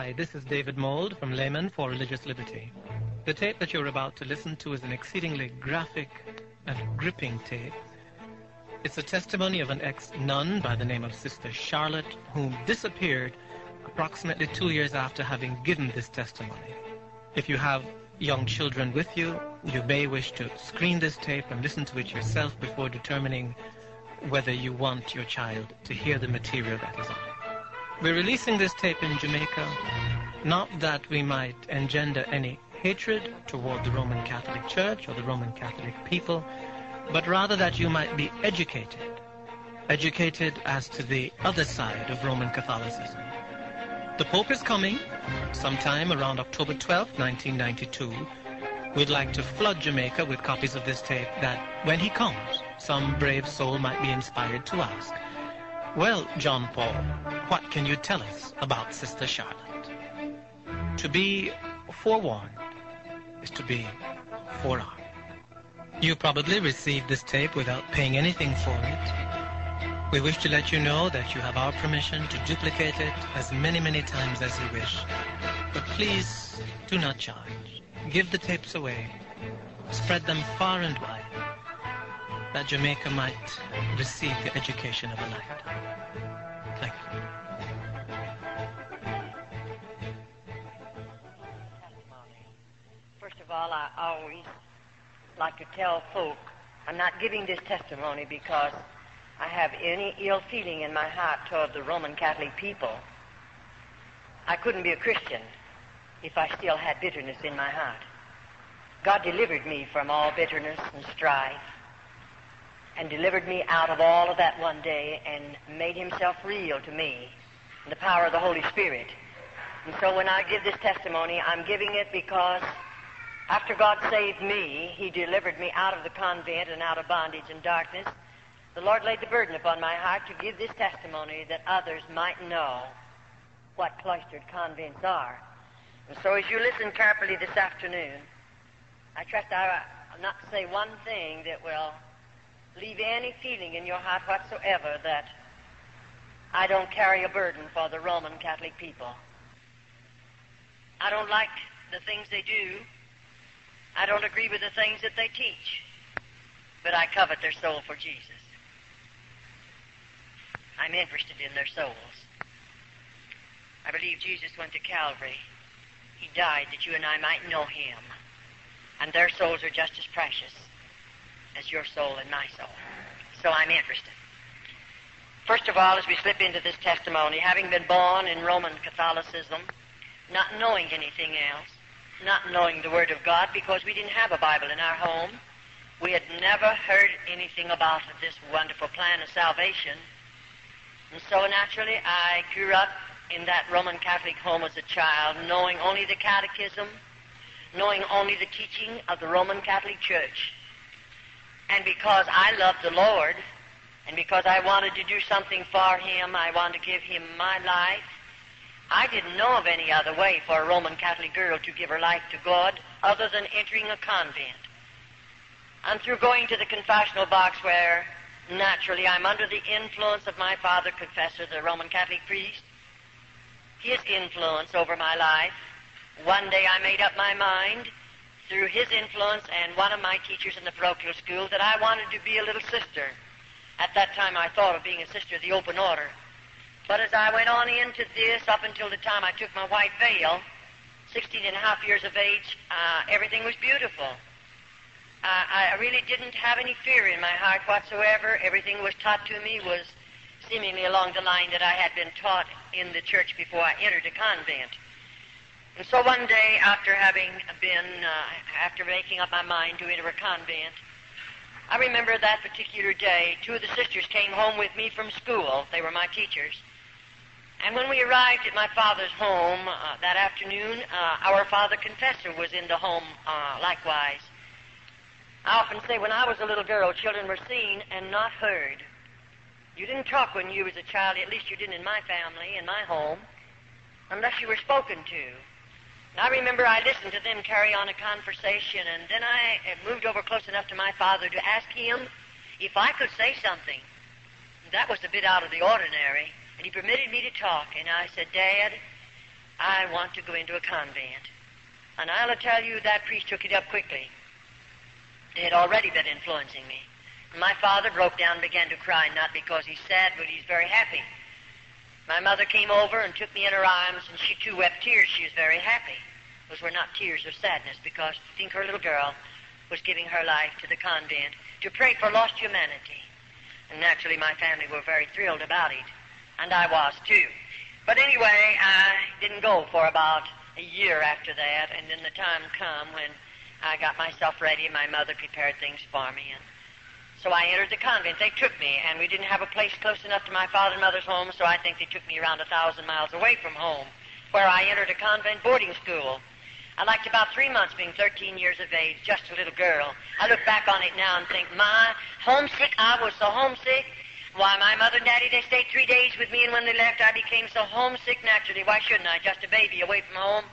Hi, this is David Mould from Laymen for Religious Liberty. The tape that you're about to listen to is an exceedingly graphic and gripping tape. It's a testimony of an ex-nun by the name of Sister Charlotte, whom disappeared approximately 2 years after having given this testimony. If you have young children with you, you may wish to screen this tape and listen to it yourself before determining whether you want your child to hear the material that is on it. We're releasing this tape in Jamaica, not that we might engender any hatred toward the Roman Catholic Church or the Roman Catholic people, but rather that you might be educated as to the other side of Roman Catholicism. The Pope is coming sometime around October 12th, 1992. We'd like to flood Jamaica with copies of this tape that when he comes, some brave soul might be inspired to ask, well, John Paul, what can you tell us about Sister Charlotte? To be forewarned is to be forearmed. You probably received this tape without paying anything for it. We wish to let you know that you have our permission to duplicate it as many times as you wish. But please do not charge. Give the tapes away. Spread them far and wide, that Jamaica might receive the education of a lifetime. Thank you. First of all, I always like to tell folk I'm not giving this testimony because I have any ill feeling in my heart toward the Roman Catholic people. I couldn't be a Christian if I still had bitterness in my heart. God delivered me from all bitterness and strife and delivered me out of all of that one day and made himself real to me in the power of the Holy Spirit. And so when I give this testimony, I'm giving it because after God saved me, he delivered me out of the convent and out of bondage and darkness. The Lord laid the burden upon my heart to give this testimony that others might know what cloistered convents are. And so as you listen carefully this afternoon, I trust I'll not say one thing that will leave any feeling in your heart whatsoever that I don't carry a burden for the Roman Catholic people. I don't like the things they do. I don't agree with the things that they teach. But I covet their soul for Jesus. I'm interested in their souls. I believe Jesus went to Calvary. He died that you and I might know him. And their souls are just as precious as your soul and my soul. So I'm interested. First of all, as we slip into this testimony, having been born in Roman Catholicism, not knowing anything else, not knowing the Word of God because we didn't have a Bible in our home, we had never heard anything about this wonderful plan of salvation. And so naturally, I grew up in that Roman Catholic home as a child, knowing only the catechism, knowing only the teaching of the Roman Catholic Church. And because I loved the Lord, and because I wanted to do something for him, I wanted to give him my life, I didn't know of any other way for a Roman Catholic girl to give her life to God other than entering a convent. And through going to the confessional box where, naturally, I'm under the influence of my father confessor, the Roman Catholic priest, his influence over my life, one day I made up my mind through his influence and one of my teachers in the parochial school that I wanted to be a little sister. At that time I thought of being a sister of the open order. But as I went on into this, up until the time I took my white veil, 16 and a half years of age, everything was beautiful. I really didn't have any fear in my heart whatsoever. Everything was taught to me was seemingly along the line that I had been taught in the church before I entered a convent. And so one day, after making up my mind to enter a convent, I remember that particular day, two of the sisters came home with me from school. They were my teachers. And when we arrived at my father's home that afternoon, our father confessor was in the home likewise. I often say when I was a little girl, children were seen and not heard. You didn't talk when you was a child, at least you didn't in my family, in my home, unless you were spoken to. And I remember I listened to them carry on a conversation, and then I moved over close enough to my father to ask him if I could say something. That was a bit out of the ordinary, and he permitted me to talk. And I said, Dad, I want to go into a convent. And I'll tell you, that priest took it up quickly. It had already been influencing me. And my father broke down and began to cry, not because he's sad, but he's very happy. My mother came over and took me in her arms, and she too wept tears. She was very happy. Those were not tears of sadness, because to think her little girl was giving her life to the convent to pray for lost humanity. And naturally, my family were very thrilled about it, and I was too. But anyway, I didn't go for about a year after that, and then the time come when I got myself ready, and my mother prepared things for me, and so I entered the convent. They took me, and we didn't have a place close enough to my father and mother's home, so I think they took me around 1,000 miles away from home, where I entered a convent boarding school. I liked about 3 months being 13 years of age, just a little girl. I look back on it now and think, my, homesick, I was so homesick. Why, my mother and daddy, they stayed 3 days with me, and when they left, I became so homesick naturally. Why shouldn't I? Just a baby away from home.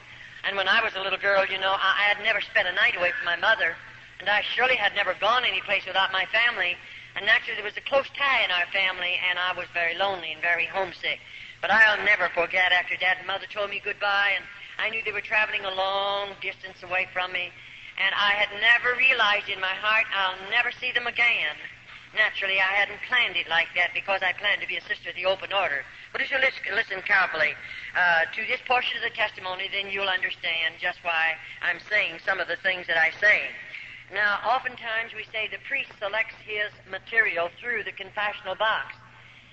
And when I was a little girl, you know, I had never spent a night away from my mother, and I surely had never gone any place without my family. And naturally, there was a close tie in our family, and I was very lonely and very homesick. But I'll never forget after Dad and Mother told me goodbye, and I knew they were traveling a long distance away from me, and I had never realized in my heart I'll never see them again. Naturally, I hadn't planned it like that because I planned to be a sister of the open order. But if you listen carefully to this portion of the testimony, then you'll understand just why I'm saying some of the things that I say. Now, oftentimes we say the priest selects his material through the confessional box,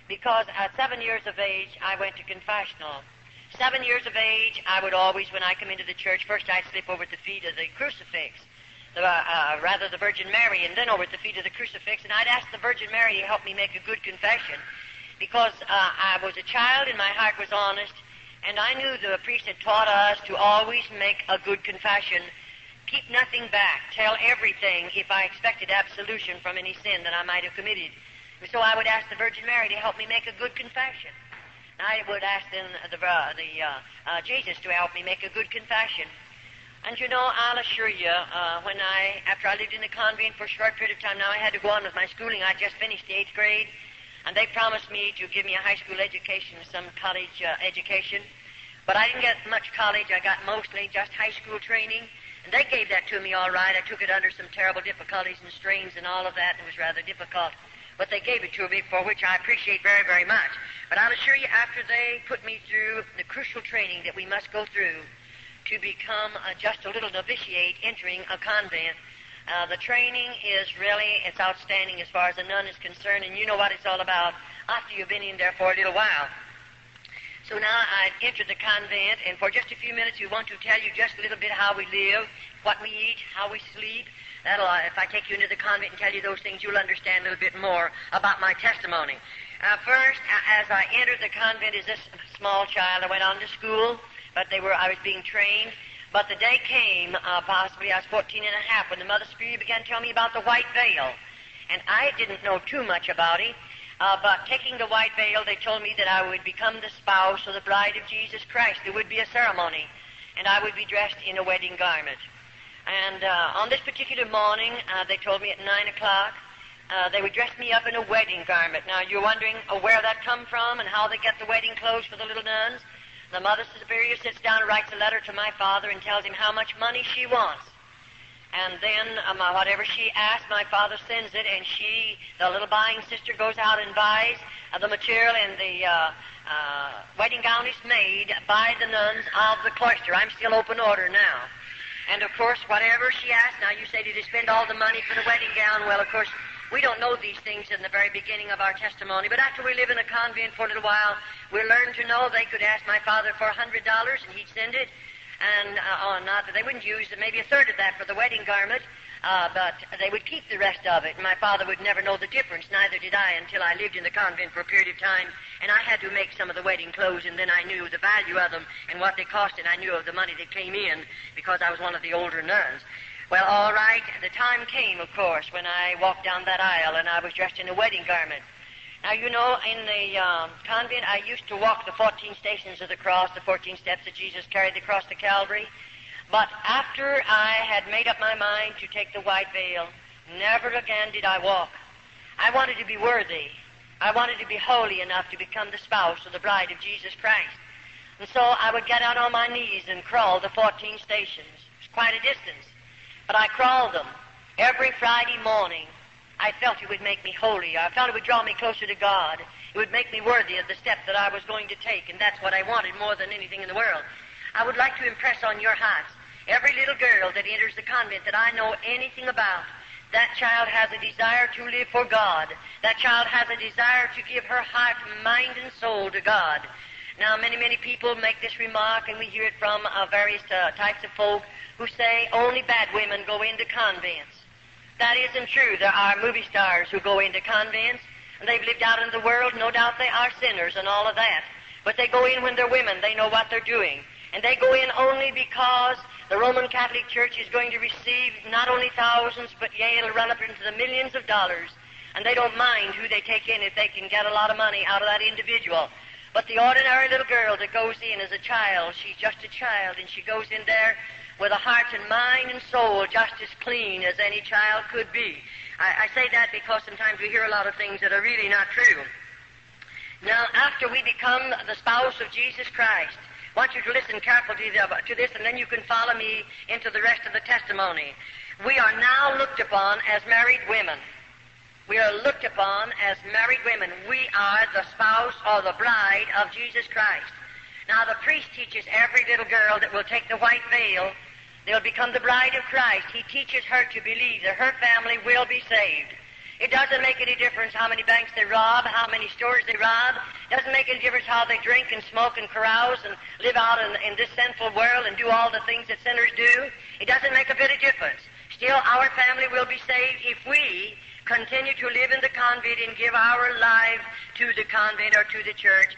because at 7 years of age, I went to confessional. 7 years of age, I would always, when I come into the church, first I'd slip over at the feet of the crucifix, rather the Virgin Mary, and then over at the feet of the crucifix, and I'd ask the Virgin Mary to help me make a good confession, because I was a child and my heart was honest, and I knew the priest had taught us to always make a good confession, keep nothing back, tell everything if I expected absolution from any sin that I might have committed. And so I would ask the Virgin Mary to help me make a good confession. I would ask then Jesus to help me make a good confession. And you know, I'll assure you, after I lived in the convent for a short period of time, now I had to go on with my schooling. I just finished the 8th grade, and they promised me to give me a high school education, some college education. But I didn't get much college. I got mostly just high school training, and they gave that to me all right. I took it under some terrible difficulties and strains and all of that, and it was rather difficult. But they gave it to me, for which I appreciate very, very much. But I'll assure you, after they put me through the crucial training that we must go through to become just a little novitiate entering a convent, the training is really, it's outstanding as far as a nun is concerned, and you know what it's all about after you've been in there for a little while. So now I've entered the convent, and for just a few minutes we want to tell you just a little bit how we live, what we eat, how we sleep. If I take you into the convent and tell you those things, you'll understand a little bit more about my testimony. First, as I entered the convent as this small child, I went on to school, but I was being trained. But the day came, possibly I was 14 and a half, when the Mother Superior began to tell me about the white veil. And I didn't know too much about it, but taking the white veil, they told me that I would become the spouse or the bride of Jesus Christ. There would be a ceremony, and I would be dressed in a wedding garment. And on this particular morning, they told me at 9 o'clock, they would dress me up in a wedding garment. Now, you're wondering where that come from and how they get the wedding clothes for the little nuns. The Mother Superior sits down and writes a letter to my father and tells him how much money she wants. And then whatever she asks, my father sends it, and the little buying sister, goes out and buys the material, and the wedding gown is made by the nuns of the cloister. I'm still open order now. And, of course, whatever she asks, now you say, did you spend all the money for the wedding gown? Well, of course, we don't know these things in the very beginning of our testimony, but after we live in a convent for a little while, we learn to know they could ask my father for $100, and he'd send it. And not that they wouldn't use maybe a third of that for the wedding garment, but they would keep the rest of it. And my father would never know the difference, neither did I, until I lived in the convent for a period of time, and I had to make some of the wedding clothes, and then I knew the value of them and what they cost, and I knew of the money that came in because I was one of the older nuns. Well, all right, the time came, of course, when I walked down that aisle, and I was dressed in a wedding garment. Now, you know, in the convent, I used to walk the 14 stations of the cross, the 14 steps that Jesus carried the cross to Calvary. But after I had made up my mind to take the white veil, never again did I walk. I wanted to be worthy. I wanted to be holy enough to become the spouse or the bride of Jesus Christ. And so I would get out on my knees and crawl the 14 stations. It's quite a distance. But I crawled them every Friday morning. I felt it would make me holier. I felt it would draw me closer to God. It would make me worthy of the step that I was going to take, and that's what I wanted more than anything in the world. I would like to impress on your hearts, every little girl that enters the convent that I know anything about, that child has a desire to live for God. That child has a desire to give her heart, mind, and soul to God. Now, many people make this remark, and we hear it from various types of folk who say only bad women go into convents. That isn't true. There are movie stars who go into convents, and they've lived out in the world. No doubt they are sinners and all of that. But they go in when they're women. They know what they're doing. And they go in only because the Roman Catholic Church is going to receive not only thousands, but yea, it'll run up into the millions of dollars. And they don't mind who they take in if they can get a lot of money out of that individual. But the ordinary little girl that goes in as a child, she's just a child, and she goes in there with a heart and mind and soul just as clean as any child could be. I say that because sometimes we hear a lot of things that are really not true. Now, after we become the spouse of Jesus Christ, I want you to listen carefully to this, and then you can follow me into the rest of the testimony. We are now looked upon as married women. We are looked upon as married women. We are the spouse or the bride of Jesus Christ. Now, the priest teaches every little girl that will take the white veil, they'll become the bride of Christ. He teaches her to believe that her family will be saved. It doesn't make any difference how many banks they rob, how many stores they rob. It doesn't make any difference how they drink and smoke and carouse and live out in this sinful world and do all the things that sinners do. It doesn't make a bit of difference. Still, our family will be saved if we continue to live in the convent and give our life to the convent or to the church.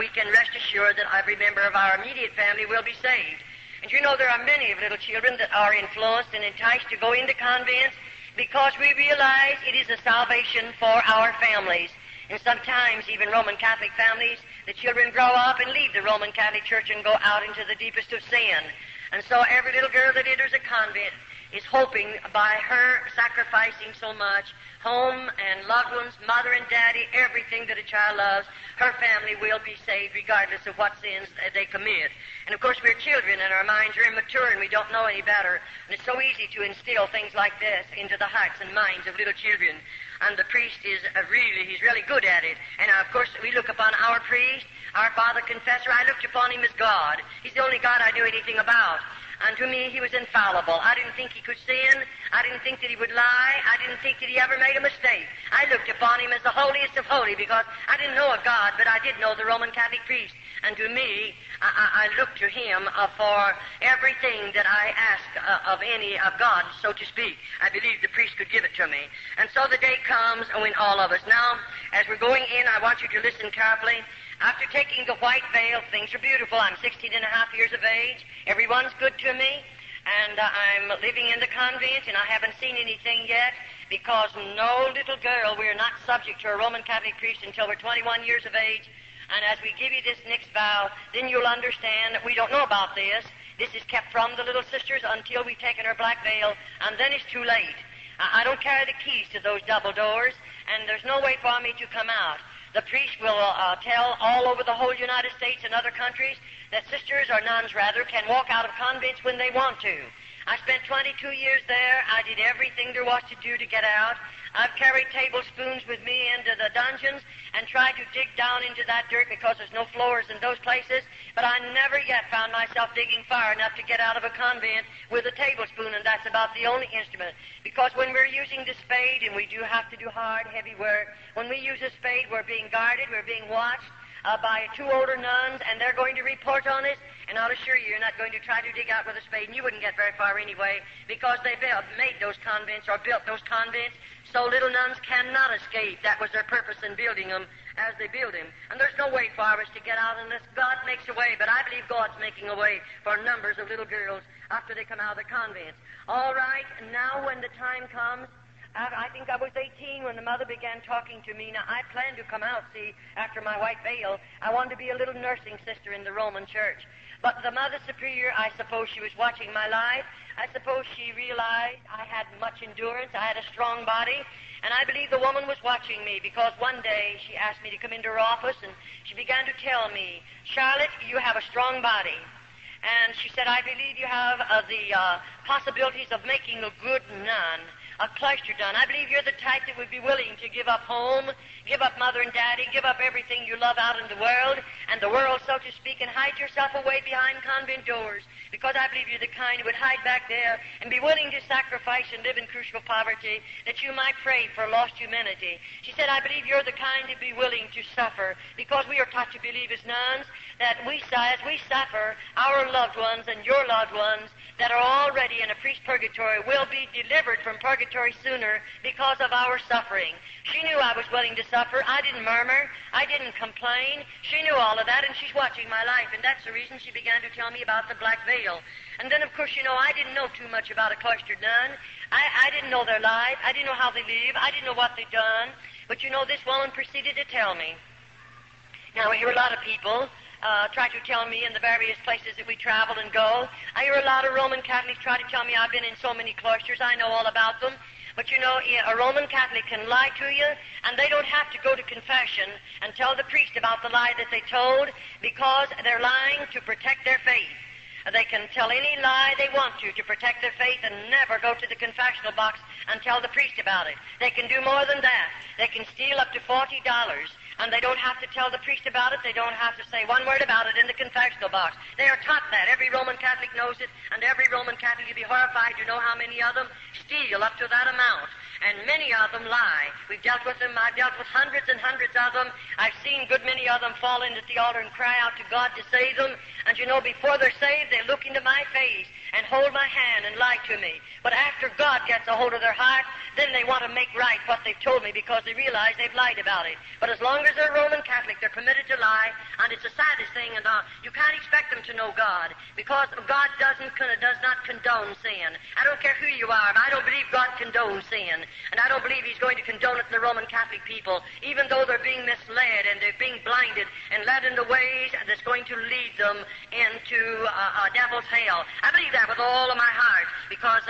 We can rest assured that every member of our immediate family will be saved. And you know there are many of little children that are influenced and enticed to go into convents because we realize it is a salvation for our families. And sometimes, even Roman Catholic families, the children grow up and leave the Roman Catholic Church and go out into the deepest of sin. And so every little girl that enters a convent is hoping by her sacrificing so much, home and loved ones, mother and daddy, everything that a child loves, her family will be saved regardless of what sins they commit. And of course we're children and our minds are immature and we don't know any better. And it's so easy to instill things like this into the hearts and minds of little children. And the priest is he's really good at it. And of course we look upon our priest, our father confessor, I looked upon him as God. He's the only God I knew anything about. And to me, he was infallible. I didn't think he could sin. I didn't think that he would lie. I didn't think that he ever made a mistake. I looked upon him as the holiest of holy because I didn't know of God, but I did know the Roman Catholic priest. And to me, I looked to him for everything that I asked of God, so to speak. I believed the priest could give it to me. And so the day comes when all of us. Now, as we're going in, I want you to listen carefully. After taking the white veil, things are beautiful. I'm 16 and a half years of age. Everyone's good to me. And I'm living in the convent, and I haven't seen anything yet because no little girl, we're not subject to a Roman Catholic priest until we're 21 years of age. And as we give you this next vow, then you'll understand that we don't know about this. This is kept from the little sisters until we've taken our black veil, and then it's too late. I don't carry the keys to those double doors, and there's no way for me to come out. The priest will tell all over the whole United States and other countries that sisters or nuns, rather, can walk out of convents when they want to. I spent 22 years there. I did everything there was to do to get out. I've carried tablespoons with me into the dungeons and tried to dig down into that dirt because there's no floors in those places, but I never yet found myself digging far enough to get out of a convent with a tablespoon, and that's about the only instrument. Because when we're using the spade, and we do have to do hard, heavy work, when we use a spade, we're being guarded, we're being watched by two older nuns, and they're going to report on us, and I'll assure you, you're not going to try to dig out with a spade, and you wouldn't get very far anyway, because they made those convents or built those convents so little nuns cannot escape. That was their purpose in building them as they build them. And there's no way for us to get out unless God makes a way, but I believe God's making a way for numbers of little girls after they come out of the convents. All right, now when the time comes, I think I was 18 when the mother began talking to me. Now, I planned to come out, see, after my white veil. I wanted to be a little nursing sister in the Roman Church. But the Mother Superior, I suppose she was watching my life. I suppose she realized I had much endurance. I had a strong body. And I believe the woman was watching me because one day she asked me to come into her office and she began to tell me, Charlotte, you have a strong body. And she said, I believe you have the possibilities of making a good nun, a cloister nun. I believe you're the type that would be willing to give up home, give up mother and daddy, give up everything you love out in the world, so to speak, and hide yourself away behind convent doors. Because I believe you're the kind who would hide back there and be willing to sacrifice and live in crucial poverty that you might pray for lost humanity. She said, I believe you're the kind to be willing to suffer because we are taught to believe as nuns that as we suffer, our loved ones and your loved ones that are already in a priest purgatory will be delivered from purgatory sooner because of our suffering. She knew I was willing to suffer. I didn't murmur. I didn't complain. She knew all of that, and she's watching my life, and that's the reason she began to tell me about the black veil. And then, of course, I didn't know too much about a cloistered nun. I didn't know their life. I didn't know how they live. I didn't know what they'd done. But, this woman proceeded to tell me. Now, I hear a lot of people try to tell me in the various places that we travel and go. I hear a lot of Roman Catholics try to tell me I've been in so many cloisters. I know all about them. But a Roman Catholic can lie to you, and they don't have to go to confession and tell the priest about the lie that they told because they're lying to protect their faith. They can tell any lie they want to protect their faith and never go to the confessional box and tell the priest about it. They can do more than that. They can steal up to $40, and they don't have to tell the priest about it. They don't have to say one word about it in the confessional box. They are taught that. Every Roman Catholic knows it, and every Roman Catholic would be horrified to know how many of them steal up to that amount. And many of them lie. We've dealt with them. I've dealt with hundreds and hundreds of them. I've seen a good many of them fall in at the altar and cry out to God to save them. And before they're saved, they look into my face and hold my hand and lie to me. But after God gets a hold of their heart, then they want to make right what they've told me because they realize they've lied about it. But as long as they're Roman Catholic, they're permitted to lie, and it's the saddest thing, and you can't expect them to know God because God does not condone sin. I don't care who you are, but I don't believe God condones sin, and I don't believe He's going to condone it in the Roman Catholic people, even though they're being misled and they're being blinded and led in the ways that's going to lead them into a devil's hell. I believe that with all of my heart because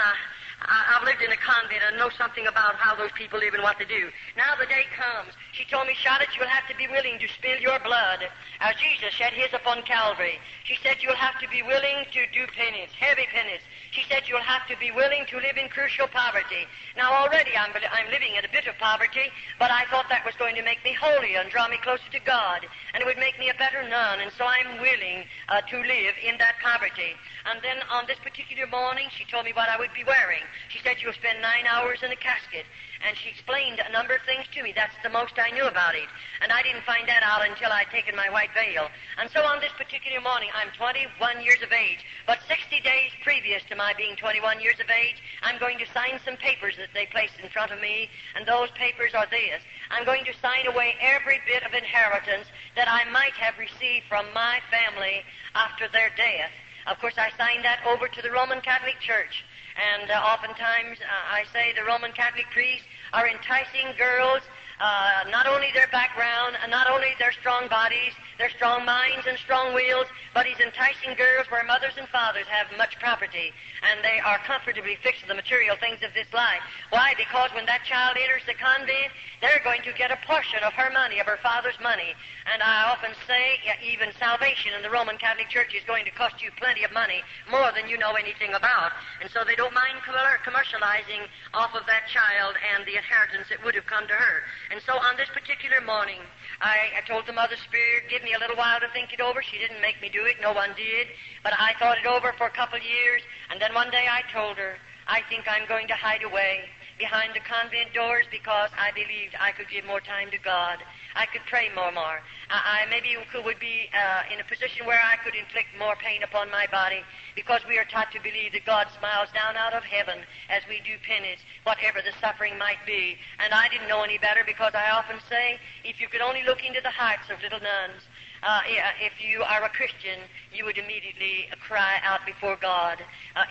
I've lived in a convent and know something about how those people live and what they do. Now the day comes. She told me, Charlotte, you'll have to be willing to spill your blood as Jesus shed His upon Calvary. She said you'll have to be willing to do penance, heavy penance. She said you'll have to be willing to live in crucial poverty. Now already I'm living in a bit of poverty, but I thought that was going to make me holier and draw me closer to God, and it would make me a better nun, and so I'm willing to live in that poverty. And then on this particular morning, she told me what I would be wearing. She said you'll spend 9 hours in a casket, and she explained a number of things to me. That's the most I knew about it, and I didn't find that out until I'd taken my white veil. And so on this particular morning, I'm 21 years of age, but 60 days previous to my being 21 years of age, I'm going to sign some papers that they placed in front of me, and those papers are this. I'm going to sign away every bit of inheritance that I might have received from my family after their death. Of course, I signed that over to the Roman Catholic Church. And oftentimes, I say the Roman Catholic priests are enticing girls, not only their background, and not only their strong bodies, their strong minds and strong wills, but he's enticing girls where mothers and fathers have much property, and they are comfortably fixed to the material things of this life. Why? Because when that child enters the convent, they're going to get a portion of her money, of her father's money. And I often say, even salvation in the Roman Catholic Church is going to cost you plenty of money, more than you know anything about. And so they don't mind commercializing off of that child and the inheritance that would have come to her. And so on this particular morning, I told the Mother Spirit, give me a little while to think it over. She didn't make me do it. No one did. But I thought it over for a couple of years, and then one day I told her, I think I'm going to hide away behind the convent doors because I believed I could give more time to God. I could pray more. I maybe would be in a position where I could inflict more pain upon my body, because we are taught to believe that God smiles down out of heaven as we do penance, whatever the suffering might be. And I didn't know any better, because I often say, if you could only look into the hearts of little nuns, if you are a Christian, you would immediately cry out before God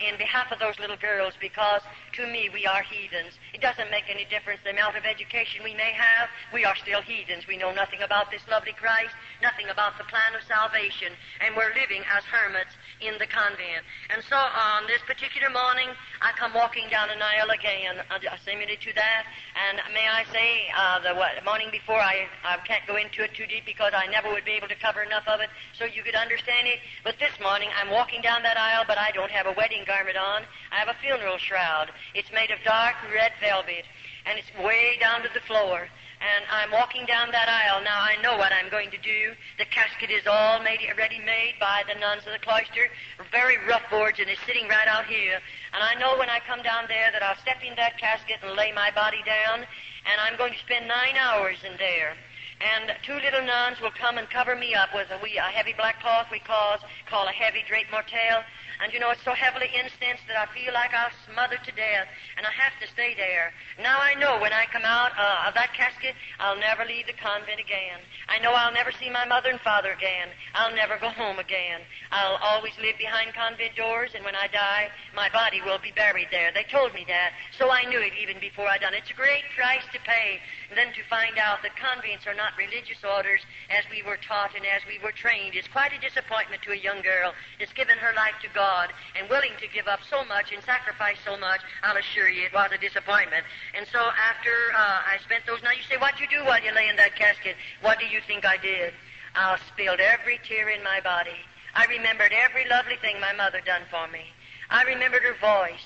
in behalf of those little girls, because to me we are heathens. It doesn't make any difference the amount of education we may have. We are still heathens. We know nothing about this lovely Christ, nothing about the plan of salvation, and we're living as hermits in the convent. And so on this particular morning, I come walking down an aisle again, similar to that, and may I say, the morning before, I can't go into it too deep, because I never would be able to cover enough of it so you could understand it. But this morning, I'm walking down that aisle, but I don't have a wedding garment on. I have a funeral shroud. It's made of dark red velvet, and it's way down to the floor. And I'm walking down that aisle. Now, I know what I'm going to do. The casket is all ready made by the nuns of the cloister, very rough boards, and it's sitting right out here. And I know when I come down there that I'll step in that casket and lay my body down, and I'm going to spend 9 hours in there. And 2 little nuns will come and cover me up with a heavy black cloth we call a heavy drape mortelle. And you know, it's so heavily incensed that I feel like I'll smother to death, and I have to stay there. Now I know when I come out of that casket, I'll never leave the convent again. I know I'll never see my mother and father again. I'll never go home again. I'll always live behind convent doors, and when I die, my body will be buried there. They told me that, so I knew it even before I done it. It's a great price to pay, and then to find out that convents are not religious orders as we were taught and as we were trained. It's quite a disappointment to a young girl that's given her life to God and willing to give up so much and sacrifice so much. I'll assure you it was a disappointment. And so after I spent those nights, you say, what you do while you lay in that casket? What do you think I did? I spilled every tear in my body. I remembered every lovely thing my mother done for me. I remembered her voice.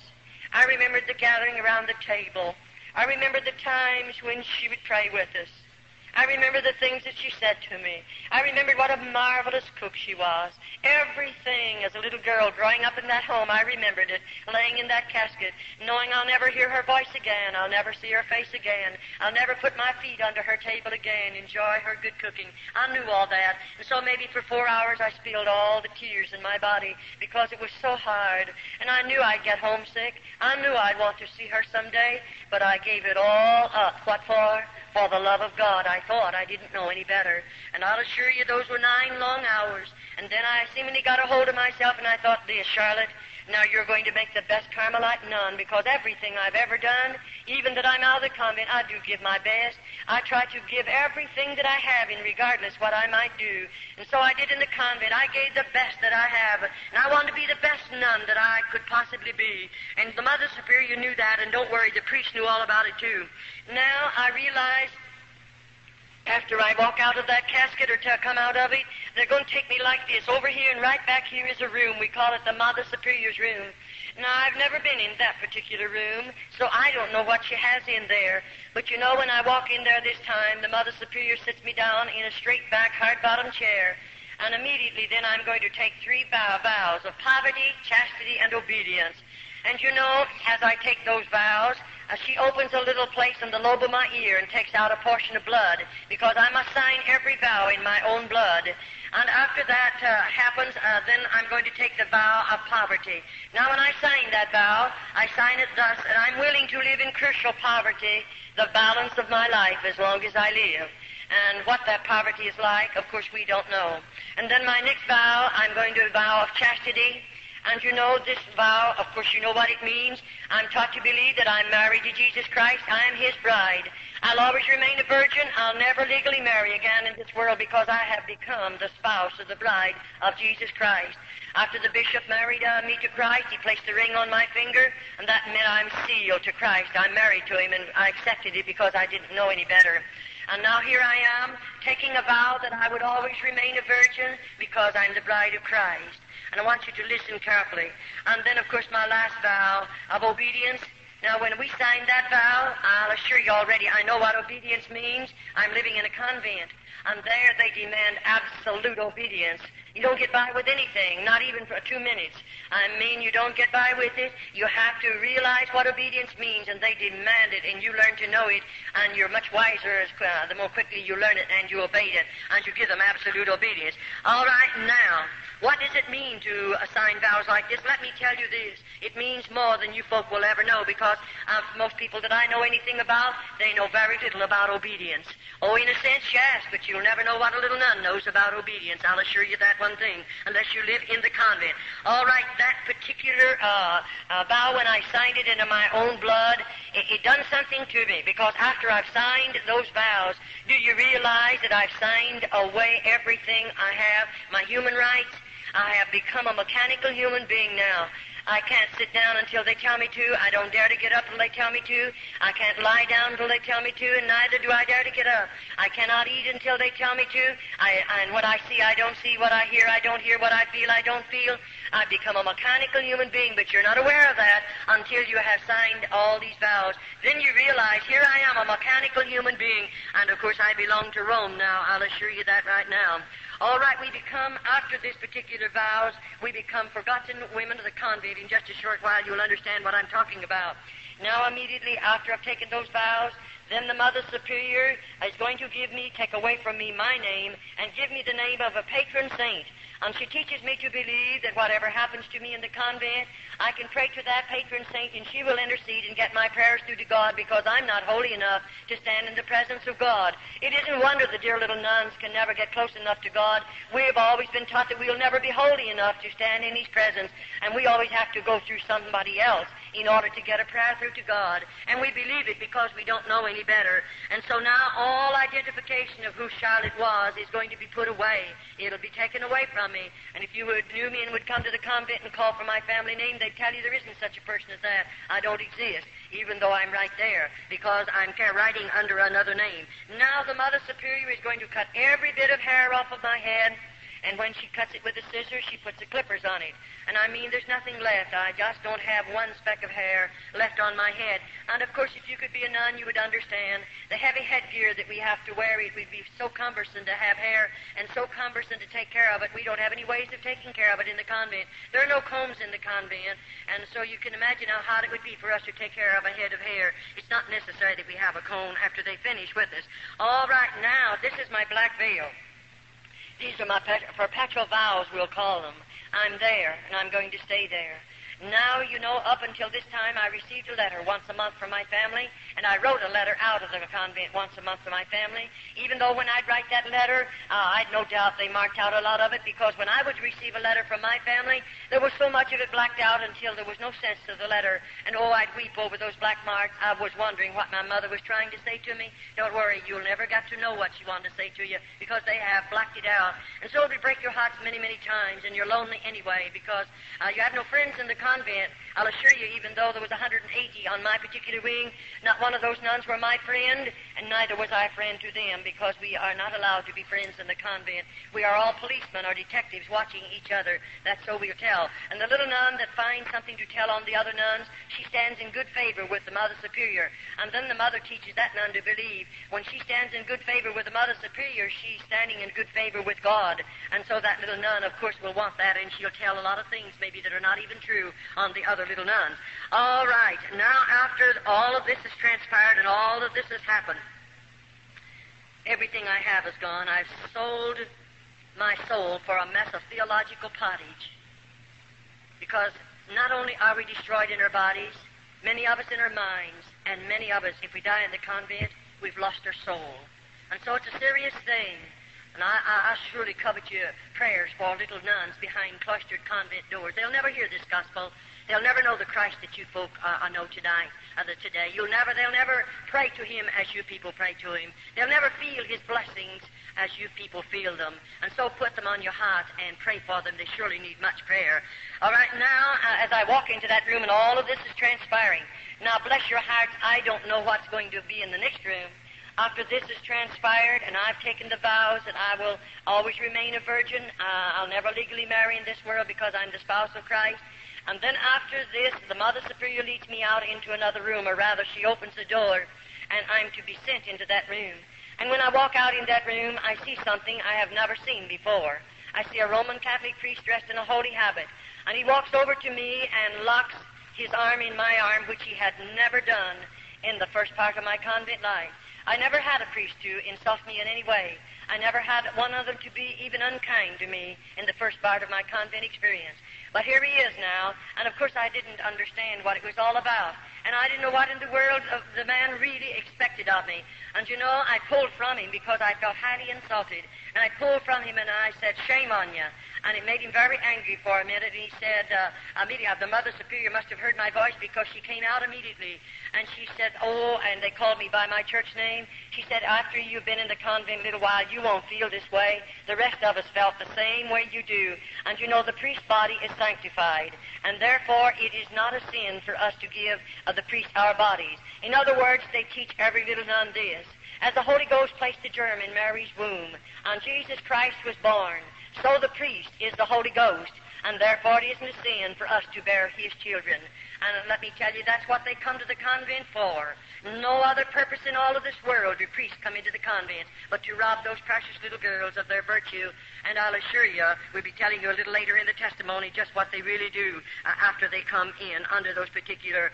I remembered the gathering around the table. I remembered the times when she would pray with us. I remember the things that she said to me. I remembered what a marvelous cook she was. Everything as a little girl growing up in that home, I remembered it, laying in that casket, knowing I'll never hear her voice again. I'll never see her face again. I'll never put my feet under her table again, enjoy her good cooking. I knew all that. And so maybe for 4 hours I spilled all the tears in my body because it was so hard. And I knew I'd get homesick. I knew I'd want to see her someday, but I gave it all up. What for? For the love of God. I thought I didn't know any better. And I'll assure you those were 9 long hours. And then I seemingly got a hold of myself, and I thought, dear Charlotte, now you're going to make the best Carmelite nun, because everything I've ever done, even that I'm out of the convent, I do give my best. I try to give everything that I have in regardless what I might do. And so I did in the convent. I gave the best that I have. And I wanted to be the best nun that I could possibly be. And the Mother Superior knew that, and don't worry, the priest knew all about it too. Now I realize after I walk out of that casket or to come out of it, they're going to take me like this. Over here and right back here is a room. We call it the Mother Superior's room. Now, I've never been in that particular room, so I don't know what she has in there. But you know, when I walk in there this time, the Mother Superior sits me down in a straight-back, hard-bottom chair. And immediately then I'm going to take 3 vows of poverty, chastity, and obedience. And you know, as I take those vows, she opens a little place in the lobe of my ear and takes out a portion of blood, because I must sign every vow in my own blood. And after that happens, then I'm going to take the vow of poverty. Now, when I sign that vow, I sign it thus, and I'm willing to live in crucial poverty the balance of my life as long as I live. And what that poverty is like, of course, we don't know. And then my next vow, I'm going to vow of chastity. And you know, this vow, of course, you know what it means. I'm taught to believe that I'm married to Jesus Christ. I am his bride. I'll always remain a virgin. I'll never legally marry again in this world, because I have become the spouse of the bride of Jesus Christ. After the bishop married me to Christ, he placed the ring on my finger, and that meant I'm sealed to Christ. I'm married to him, and I accepted it because I didn't know any better. And now here I am, taking a vow that I would always remain a virgin because I'm the bride of Christ. And I want you to listen carefully. And then, of course, my last vow of obedience. Now, when we sign that vow, I'll assure you already, I know what obedience means. I'm living in a convent. And there they demand absolute obedience. You don't get by with anything, not even for 2 minutes. I mean, you don't get by with it. You have to realize what obedience means, and they demand it, and you learn to know it, and you're much wiser the more quickly you learn it and you obey it, and you give them absolute obedience. All right, now, what does it mean to assign vows like this? Let me tell you this. It means more than you folk will ever know, because most people that I know anything about, they know very little about obedience. Oh, in a sense, yes, but you'll never know what a little nun knows about obedience. I'll assure you that one thing, unless you live in the convent. All right, that particular vow, when I signed it into my own blood, it done something to me, because after I've signed those vows, do you realize that I've signed away everything I have, my human rights? I have become a mechanical human being now. I can't sit down until they tell me to. I don't dare to get up until they tell me to. I can't lie down until they tell me to, and neither do I dare to get up. I cannot eat until they tell me to. And what I see, I don't see. What I hear, I don't hear. What I feel, I don't feel. I've become a mechanical human being, but you're not aware of that until you have signed all these vows. Then you realize, here I am, a mechanical human being, and of course I belong to Rome now. I'll assure you that right now. All right, we become, after this particular vows, we become forgotten women of the convent. In just a short while, you'll understand what I'm talking about. Now, immediately after I've taken those vows, then the Mother Superior is going to take away from me my name, and give me the name of a patron saint. And she teaches me to believe that whatever happens to me in the convent, I can pray to that patron saint, and she will intercede and get my prayers through to God, because I'm not holy enough to stand in the presence of God. It isn't wonder the dear little nuns can never get close enough to God. We have always been taught that we'll never be holy enough to stand in His presence, and we always have to go through somebody else in order to get a prayer through to God. And we believe it because we don't know any better. And so now all identification of who Charlotte was is going to be put away. It'll be taken away from me. And if you knew me and would come to the convent and call for my family name, they'd tell you there isn't such a person as that. I don't exist, even though I'm right there, because I'm writing under another name. Now the Mother Superior is going to cut every bit of hair off of my head, and when she cuts it with a scissors, she puts the clippers on it. And I mean, there's nothing left. I just don't have one speck of hair left on my head. And of course, if you could be a nun, you would understand the heavy headgear that we have to wear. It would be so cumbersome to have hair and so cumbersome to take care of it. We don't have any ways of taking care of it in the convent. There are no combs in the convent, and so you can imagine how hard it would be for us to take care of a head of hair. It's not necessary that we have a comb after they finish with us. All right, now, this is my black veil. These are my perpetual vows, we'll call them. I'm there, and I'm going to stay there. Now, you know, up until this time, I received a letter once a month from my family, and I wrote a letter out of the convent once a month to my family, even though when I'd write that letter, I'd no doubt they marked out a lot of it, because when I would receive a letter from my family, there was so much of it blacked out until there was no sense to the letter, and oh, I'd weep over those black marks. I was wondering what my mother was trying to say to me. Don't worry, you'll never get to know what she wanted to say to you, because they have blacked it out. And so it would break your hearts many, many times, and you're lonely anyway, because you have no friends in the convent. I'll assure you, even though there was 180 on my particular wing, not one of those nuns were my friend, and neither was I friend to them, because we are not allowed to be friends in the convent. We are all policemen or detectives watching each other. That's so we'll tell. And the little nun that finds something to tell on the other nuns, she stands in good favor with the Mother Superior. And then the mother teaches that nun to believe. When she stands in good favor with the Mother Superior, she's standing in good favor with God. And so that little nun, of course, will want that, and she'll tell a lot of things maybe that are not even true on the other little nuns. All right, now after all of this has transpired and all of this has happened, everything I have is gone. I've sold my soul for a mess of theological pottage, because not only are we destroyed in our bodies, many of us in our minds, and many of us, if we die in the convent, we've lost our soul. And so it's a serious thing. And I surely covet your prayers for little nuns behind cloistered convent doors. They'll never hear this gospel. They'll never know the Christ that you folk know today. They'll never pray to Him as you people pray to Him. They'll never feel His blessings as you people feel them. And so put them on your heart and pray for them. They surely need much prayer. All right, now, as I walk into that room and all of this is transpiring, now bless your hearts, I don't know what's going to be in the next room. After this is transpired and I've taken the vows that I will always remain a virgin, I'll never legally marry in this world because I'm the spouse of Christ. And then after this, the Mother Superior leads me out into another room, or rather she opens the door, and I'm to be sent into that room. And when I walk out in that room, I see something I have never seen before. I see a Roman Catholic priest dressed in a holy habit, and he walks over to me and locks his arm in my arm, which he had never done in the first part of my convent life. I never had a priest to insult me in any way. I never had one of them to be even unkind to me in the first part of my convent experience. But here he is now, and of course I didn't understand what it was all about. And I didn't know what in the world the man really expected of me. And you know, I pulled from him because I felt highly insulted. And I pulled from him and I said, "Shame on you." And it made him very angry for a minute. And he said, immediately, the Mother Superior must have heard my voice because she came out immediately. And she said, "Oh," and they called me by my church name. She said, "After you've been in the convent a little while, you won't feel this way. The rest of us felt the same way you do. And you know, the priest's body is sanctified. And therefore, it is not a sin for us to give the priest our bodies." In other words, they teach every little nun this. As the Holy Ghost placed the germ in Mary's womb, and Jesus Christ was born, so the priest is the Holy Ghost, and therefore it isn't a sin for us to bear his children. And let me tell you, that's what they come to the convent for. No other purpose in all of this world do priests come into the convent but to rob those precious little girls of their virtue. And I'll assure you, we'll be telling you a little later in the testimony just what they really do after they come in under those particular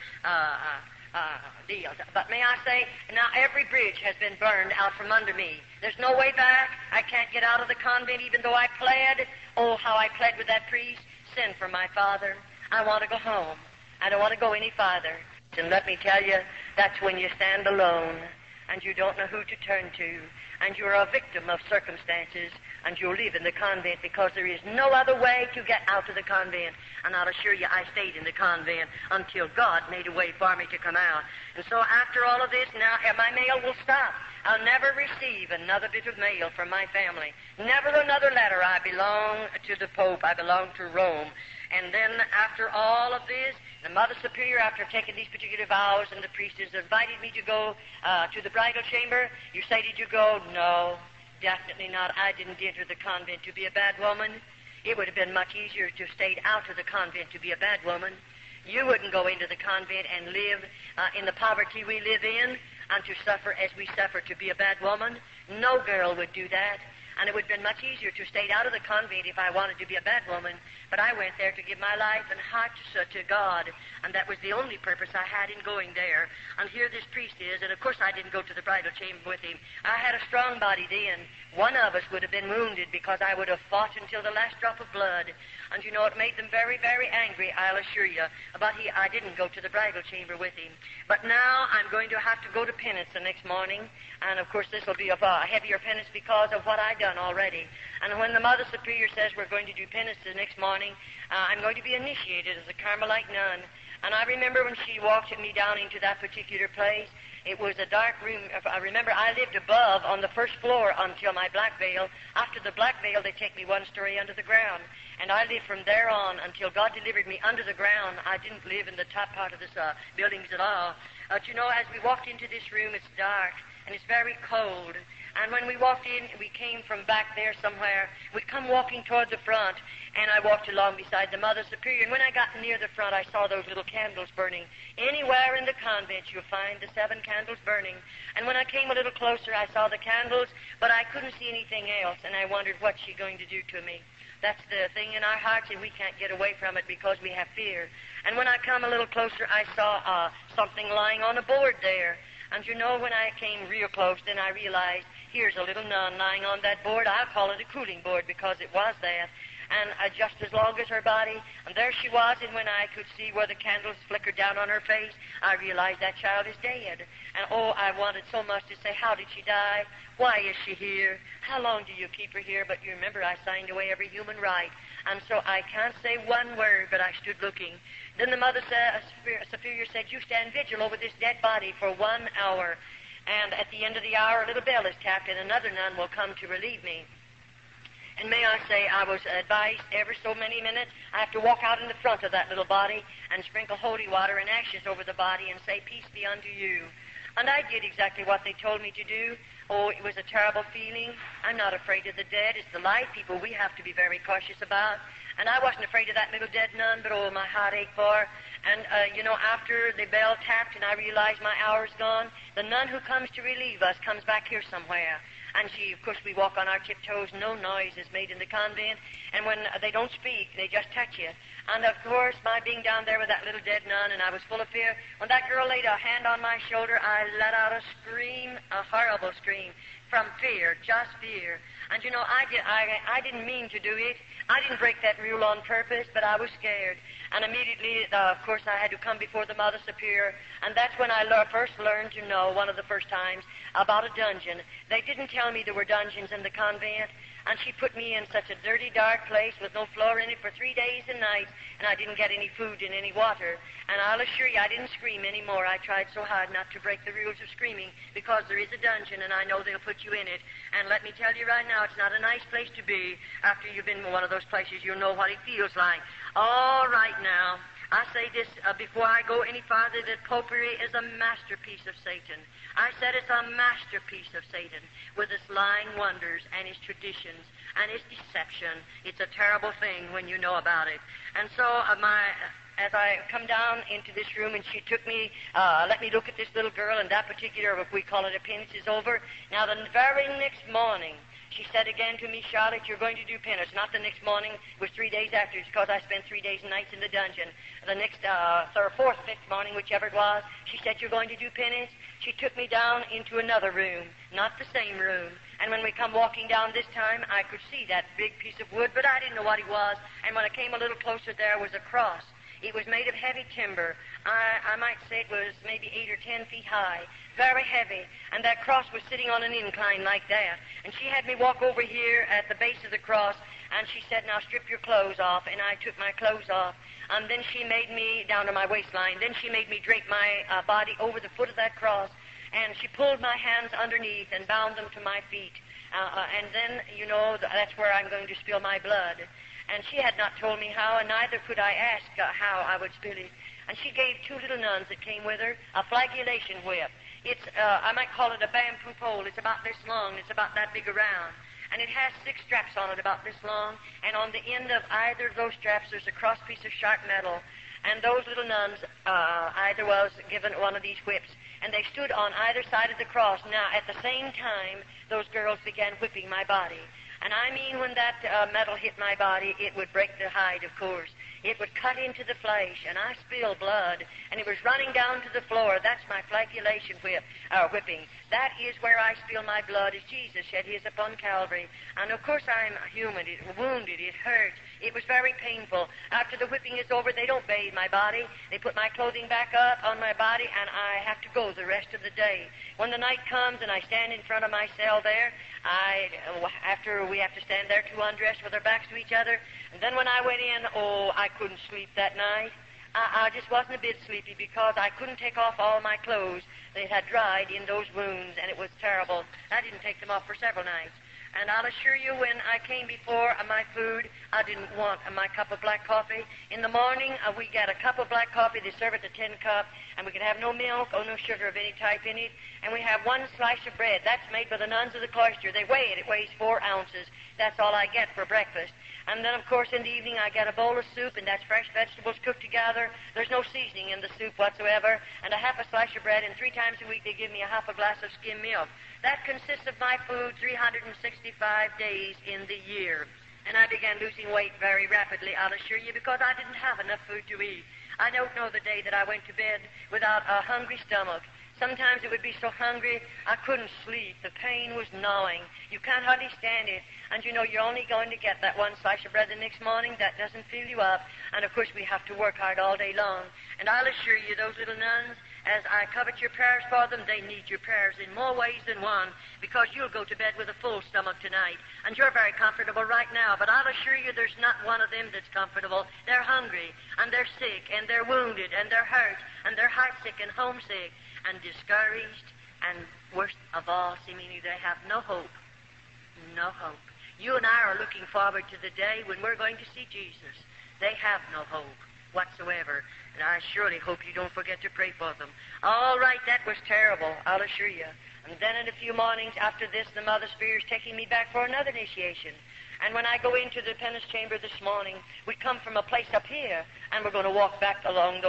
deals. But may I say, now every bridge has been burned out from under me. There's no way back. I can't get out of the convent even though I pled. Oh, how I pled with that priest. Send for my father. I want to go home. I don't want to go any farther. And let me tell you, that's when you stand alone and you don't know who to turn to, and you're a victim of circumstances, and you'll live in the convent because there is no other way to get out of the convent. And I'll assure you, I stayed in the convent until God made a way for me to come out. And so after all of this, now my mail will stop. I'll never receive another bit of mail from my family. Never another letter. I belong to the Pope. I belong to Rome. And then after all of this, the Mother Superior, after taking these particular vows, and the priestess invited me to go to the bridal chamber. You say, "Did you go?" No, definitely not. I didn't enter the convent to be a bad woman. It would have been much easier to stay out of the convent to be a bad woman. You wouldn't go into the convent and live in the poverty we live in and to suffer as we suffer to be a bad woman. No girl would do that. And it would have been much easier to stay out of the convent if I wanted to be a bad woman. But I went there to give my life and heart to God, and that was the only purpose I had in going there. And here this priest is, and of course I didn't go to the bridal chamber with him. I had a strong body then. One of us would have been wounded because I would have fought until the last drop of blood. And you know, it made them very, very angry, I'll assure you. But I didn't go to the bridal chamber with him. But now I'm going to have to go to penance the next morning. And of course this will be a heavier penance because of what I've done already. And when the Mother Superior says we're going to do penance the next morning, I'm going to be initiated as a Carmelite nun. And I remember when she walked me down into that particular place, it was a dark room. I remember I lived above on the first floor until my black veil. After the black veil, they take me one story under the ground. And I lived from there on until God delivered me under the ground. I didn't live in the top part of this buildings at all. But you know, as we walked into this room, it's dark and it's very cold. And when we walked in, we came from back there somewhere. We come walking toward the front, and I walked along beside the Mother Superior. And when I got near the front, I saw those little candles burning. Anywhere in the convent, you'll find the 7 candles burning. And when I came a little closer, I saw the candles, but I couldn't see anything else. And I wondered, what's she going to do to me? That's the thing in our hearts, and we can't get away from it because we have fear. And when I come a little closer, I saw something lying on a board there. And you know, when I came real close, then I realized, here's a little nun lying on that board. I'll call it a cooling board because it was that. And just as long as her body, and there she was, and when I could see where the candles flickered down on her face, I realized that child is dead. And oh, I wanted so much to say, how did she die? Why is she here? How long do you keep her here? But you remember, I signed away every human right. And so I can't say one word, but I stood looking. Then the Mother Superior said, you stand vigil over this dead body for 1 hour. And at the end of the hour, a little bell is tapped, and another nun will come to relieve me. And may I say, I was advised every so many minutes, I have to walk out in the front of that little body and sprinkle holy water and ashes over the body and say, peace be unto you. And I did exactly what they told me to do. Oh, it was a terrible feeling. I'm not afraid of the dead. It's the live people we have to be very cautious about. And I wasn't afraid of that little dead nun, but oh, my heart ached for her. And, after the bell tapped and I realized my hour's gone, the nun who comes to relieve us comes back here somewhere. And of course, we walk on our tiptoes. No noise is made in the convent. And when they don't speak, they just touch you. And, of course, my being down there with that little dead nun, and I was full of fear, when that girl laid a hand on my shoulder, I let out a scream, a horrible scream, from fear, just fear. And, I didn't mean to do it. I didn't break that rule on purpose, but I was scared. And immediately, of course, I had to come before the Mother Superior, and that's when I first learned to know, one of the first times, about a dungeon. They didn't tell me there were dungeons in the convent, and she put me in such a dirty, dark place with no floor in it for 3 days and nights, and I didn't get any food and any water. And I'll assure you, I didn't scream anymore. I tried so hard not to break the rules of screaming, because there is a dungeon, and I know they'll put you in it. And let me tell you right now, it's not a nice place to be. After you've been in one of those places, you'll know what it feels like. All right now, I say this before I go any farther, that popery is a masterpiece of Satan. I said it's a masterpiece of Satan, with its lying wonders and his traditions and his deception. It's a terrible thing when you know about it. And so as I come down into this room, and she took me, let me look at this little girl, and that particular, if we call it a penance, is over. Now, the very next morning, she said again to me, Charlotte, you're going to do penance. Not the next morning, it was 3 days after, because I spent 3 days and nights in the dungeon. The next, fourth, fifth morning, whichever it was, she said, you're going to do penance. She took me down into another room, not the same room. And when we come walking down this time, I could see that big piece of wood, but I didn't know what it was. And when I came a little closer, there was a cross. It was made of heavy timber. I might say it was maybe 8 or 10 feet high, very heavy. And that cross was sitting on an incline like that. And she had me walk over here at the base of the cross, and she said, now strip your clothes off. And I took my clothes off. And then she made me, down to my waistline, then she made me drape my body over the foot of that cross. And she pulled my hands underneath and bound them to my feet. And then, that's where I'm going to spill my blood. And she had not told me how, and neither could I ask how I would spill it. And she gave 2 little nuns that came with her a flagellation whip. It's, I might call it a bamboo pole. It's about this long. It's about that big around. And it has 6 straps on it about this long. And on the end of either of those straps, there's a cross piece of sharp metal. And those little nuns, either was given one of these whips. And they stood on either side of the cross. Now, at the same time, those girls began whipping my body. And I mean, when that metal hit my body, it would break the hide, of course. It would cut into the flesh, and I spilled blood, and it was running down to the floor. That's my flagellation whipping. That is where I spill my blood, as Jesus shed his upon Calvary. And, of course, I'm human. It wounded. It hurt. It was very painful. After the whipping is over, they don't bathe my body. They put my clothing back up on my body, and I have to go the rest of the day. When the night comes and I stand in front of my cell there, after we have to stand there 2 undressed with our backs to each other, and then when I went in, I couldn't sleep that night. I just wasn't a bit sleepy, because I couldn't take off all my clothes. They had dried in those wounds, and it was terrible. I didn't take them off for several nights. And I'll assure you, when I came before my food, I didn't want my cup of black coffee. In the morning, we get a cup of black coffee. They serve it to 10 cup, and we can have no milk or no sugar of any type in it. And we have 1 slice of bread. That's made by the nuns of the cloister. They weigh it. It weighs 4 ounces. That's all I get for breakfast. And then, of course, in the evening, I get a bowl of soup, and that's fresh vegetables cooked together. There's no seasoning in the soup whatsoever. And a half a slice of bread, and 3 times a week they give me a half a glass of skim milk. That consists of my food 365 days in the year. And I began losing weight very rapidly, I'll assure you, because I didn't have enough food to eat. I don't know the day that I went to bed without a hungry stomach. Sometimes it would be so hungry I couldn't sleep. The pain was gnawing. You can't hardly stand it. And you're only going to get that 1 slice of bread the next morning. That doesn't fill you up. And, of course, we have to work hard all day long. And I'll assure you, those little nuns, as I covet your prayers for them, they need your prayers in more ways than one, because you'll go to bed with a full stomach tonight. And you're very comfortable right now, but I'll assure you there's not one of them that's comfortable. They're hungry, and they're sick, and they're wounded, and they're hurt, and they're heartsick and homesick, and discouraged, and worst of all, seemingly they have no hope. No hope. You and I are looking forward to the day when we're going to see Jesus. They have no hope whatsoever, and I surely hope you don't forget to pray for them. All right, that was terrible, I'll assure you. And then in a few mornings after this, the Mother Spirit is taking me back for another initiation. And when I go into the penance chamber this morning, we come from a place up here, and we're going to walk back along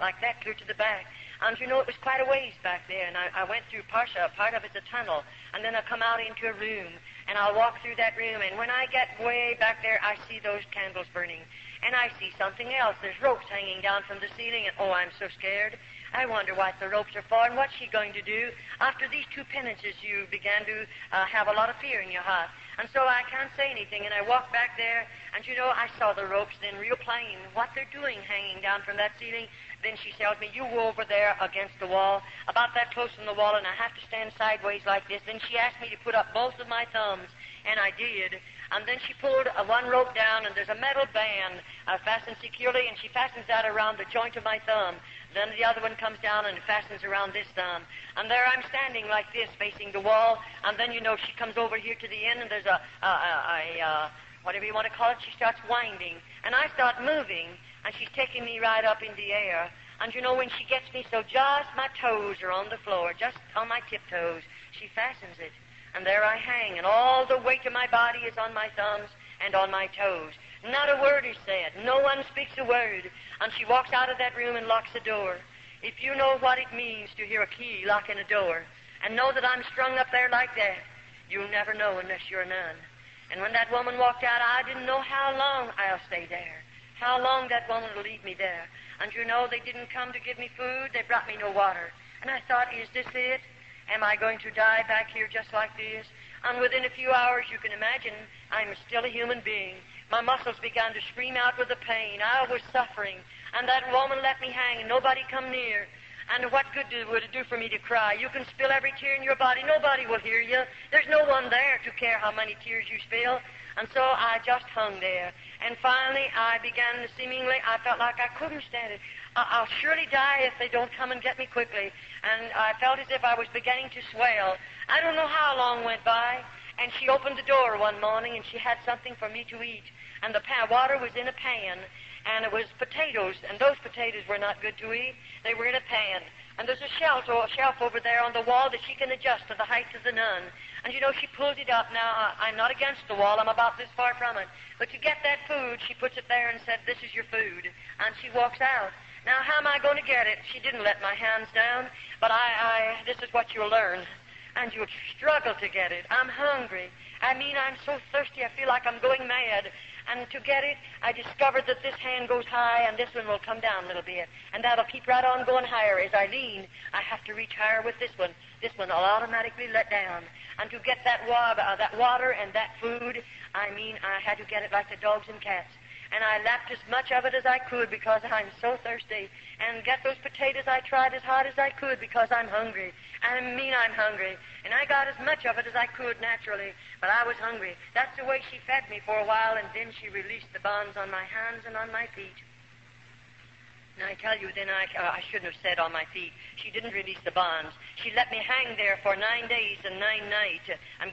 like that, clear to the back. And you know, it was quite a ways back there, and I went through part of it's a tunnel, and then I come out into a room, and I'll walk through that room, and when I get way back there, I see those candles burning, and I see something else. There's ropes hanging down from the ceiling, and oh, I'm so scared. I wonder what the ropes are for, and what's she going to do? After these two penances, you began to have a lot of fear in your heart. And so I can't say anything, and I walk back there, and you know, I saw the ropes then real plain, what they're doing hanging down from that ceiling. Then she tells me, you go over there against the wall, about that close from the wall, and I have to stand sideways like this. Then she asked me to put up both of my thumbs, and I did. And then she pulled one rope down, and there's a metal band fastened securely, and she fastens that around the joint of my thumb. Then the other one comes down and fastens around this thumb. And there I'm standing like this, facing the wall, and then, you know, she comes over here to the end, and there's whatever you want to call it, she starts winding. And I start moving, and she's taking me right up in the air. And, you know, when she gets me so just my toes are on the floor, just on my tiptoes, she fastens it. And there I hang, and all the weight of my body is on my thumbs and on my toes. Not a word is said. No one speaks a word. And she walks out of that room and locks the door. If you know what it means to hear a key locking a door and know that I'm strung up there like that, you'll never know unless you're a nun. And when that woman walked out, I didn't know how long I'll stay there, how long that woman will leave me there. And you know, they didn't come to give me food. They brought me no water. And I thought, is this it? Am I going to die back here just like this? And within a few hours, you can imagine, I'm still a human being. My muscles began to scream out with the pain. I was suffering. And that woman let me hang, and nobody come near. And what good would it do for me to cry? You can spill every tear in your body. Nobody will hear you. There's no one there to care how many tears you spill. And so I just hung there. And finally, I began I felt like I couldn't stand it. I'll surely die if they don't come and get me quickly. And I felt as if I was beginning to swell. I don't know how long went by. And she opened the door one morning, and she had something for me to eat. And the water was in a pan, and it was potatoes, and those potatoes were not good to eat. They were in a pan. And there's a shelf over there on the wall that she can adjust to the height of the nun. And, you know, she pulls it up. Now, I'm not against the wall. I'm about this far from it. But to get that food, she puts it there and said, this is your food. And she walks out. Now, how am I going to get it? She didn't let my hands down. But this is what you'll learn. And you'll struggle to get it. I'm hungry. I mean, I'm so thirsty, I feel like I'm going mad. And to get it, I discovered that this hand goes high and this one will come down a little bit. And that'll keep right on going higher. As I lean, I have to reach higher with this one. This one will automatically let down. And to get that water and that food, I mean, I had to get it like the dogs and cats. And I lapped as much of it as I could because I'm so thirsty. And get those potatoes, I tried as hard as I could because I'm hungry. I mean, I'm hungry. And I got as much of it as I could naturally, but I was hungry. That's the way she fed me for a while, and then she released the bonds on my hands and on my feet. And I tell you, then I shouldn't have said on my feet. She didn't release the bonds. She let me hang there for 9 days and 9 nights. I'm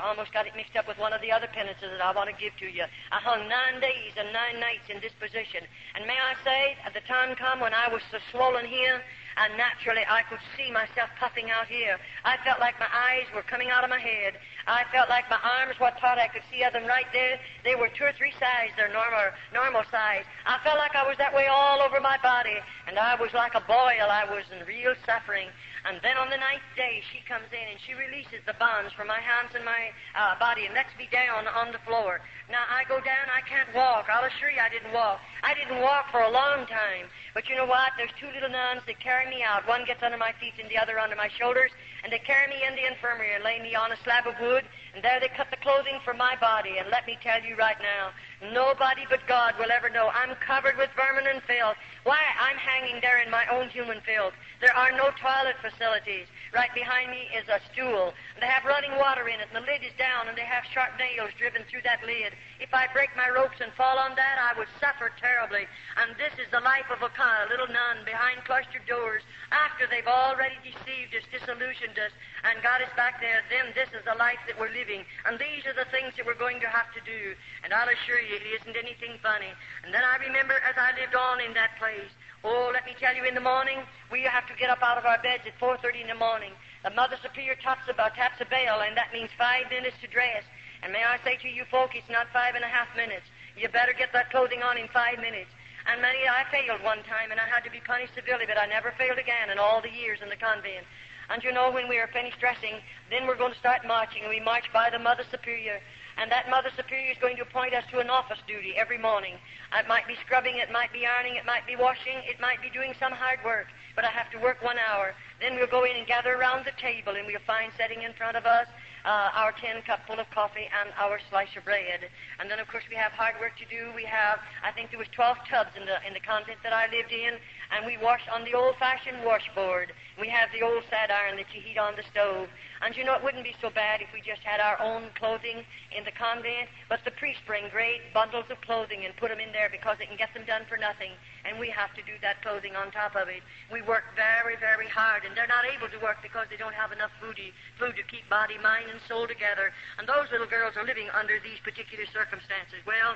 almost got it mixed up with one of the other penances that I want to give to you. I hung 9 days and 9 nights in this position. And may I say, at the time come when I was so swollen here, and naturally I could see myself puffing out here. I felt like my eyes were coming out of my head. I felt like my arms, what part I could see of them right there, they were 2 or 3 sizes, their normal size. I felt like I was that way all over my body, and I was like a boil. I was in real suffering. And then on the 9th day, she comes in and she releases the bonds from my hands and my body and lets me down on the floor. Now, I go down, I can't walk. I'll assure you I didn't walk. I didn't walk for a long time. But you know what? There's 2 little nuns that carry me out. One gets under my feet and the other under my shoulders. And they carry me in the infirmary and lay me on a slab of wood. And there they cut the clothing from my body. And let me tell you right now, nobody but God will ever know. I'm covered with vermin and filth. Why? I'm hanging there in my own human filth. There are no toilet facilities. Right behind me is a stool. They have running water in it, and the lid is down, and they have sharp nails driven through that lid. If I break my ropes and fall on that, I would suffer terribly. And this is the life of a little nun behind cloistered doors. After they've already deceived us, disillusioned us, and got us back there, then this is the life that we're living. And these are the things that we're going to have to do. And I'll assure you, it isn't anything funny. And then I remember as I lived on in that place, Oh, let me tell you, in the morning, we have to get up out of our beds at 4:30 in the morning. The Mother Superior taps a bell, and that means 5 minutes to dress. And may I say to you folk, it's not 5.5 minutes. You better get that clothing on in 5 minutes. And I failed one time, and I had to be punished severely, but I never failed again in all the years in the convent. And you know, when we are finished dressing, then we're going to start marching, and we march by the Mother Superior. And that Mother Superior is going to appoint us to an office duty every morning. It might be scrubbing, it might be ironing, it might be washing, it might be doing some hard work, but I have to work 1 hour. Then we'll go in and gather around the table, and we'll find setting in front of us our tin cup full of coffee and our slice of bread. And then, of course, we have hard work to do. We have, I think there was 12 tubs in the convent that I lived in, and we wash on the old-fashioned washboard. We have the old sad iron that you heat on the stove. And you know, it wouldn't be so bad if we just had our own clothing in the convent, but the priests bring great bundles of clothing and put them in there because they can get them done for nothing, and we have to do that clothing on top of it. We work very, very hard, and they're not able to work because they don't have enough food to keep body, mind, and soul together. And those little girls are living under these particular circumstances. Well,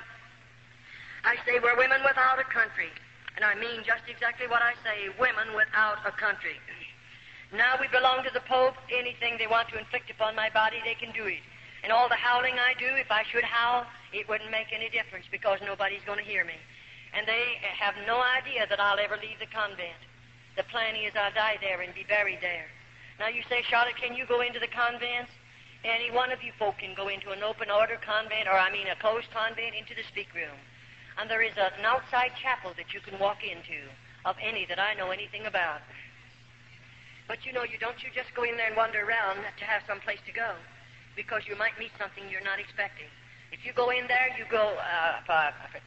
I say we're women without a country, and I mean just exactly what I say, women without a country. Now we belong to the Pope. Anything they want to inflict upon my body, they can do it. And all the howling I do, if I should howl, it wouldn't make any difference because nobody's going to hear me. And they have no idea that I'll ever leave the convent. The plan is I'll die there and be buried there. Now you say, Charlotte, can you go into the convents? Any one of you folk can go into an open order convent, or a closed convent, into the speak room. And there is an outside chapel that you can walk into, of any that I know anything about. But you know, you just go in there and wander around to have some place to go, because you might meet something you're not expecting. If you go in there, you go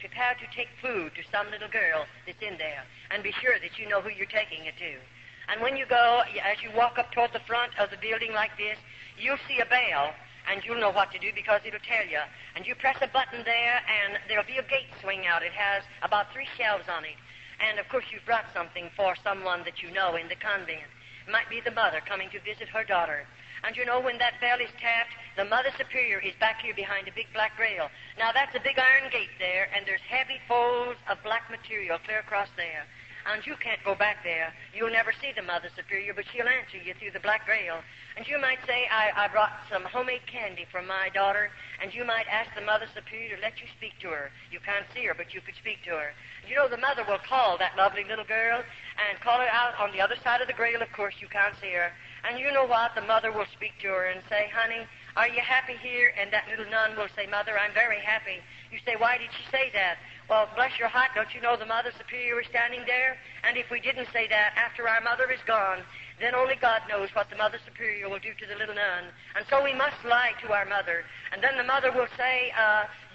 prepared to take food to some little girl that's in there, and be sure that you know who you're taking it to. And when you go, as you walk up toward the front of the building like this, you'll see a bell, and you'll know what to do because it'll tell you. And you press a button there, and there'll be a gate swing out. It has about 3 shelves on it. And, of course, you've brought something for someone that you know in the convent. It might be the mother coming to visit her daughter. And you know, when that bell is tapped, the Mother Superior is back here behind a big black rail. Now, that's a big iron gate there, and there's heavy folds of black material clear across there. And you can't go back there. You'll never see the Mother Superior, but she'll answer you through the black rail. And you might say, I brought some homemade candy from my daughter, and you might ask the Mother Superior to let you speak to her. You can't see her, but you could speak to her. You know, the mother will call that lovely little girl and call her out on the other side of the grail. Of course, you can't see her. And you know what? The mother will speak to her and say, honey, are you happy here? And that little nun will say, Mother, I'm very happy. You say, why did she say that? Well, bless your heart, don't you know the Mother Superior is standing there? And if we didn't say that after our mother is gone, then only God knows what the Mother Superior will do to the little nun. And so we must lie to our mother. And then the mother will say,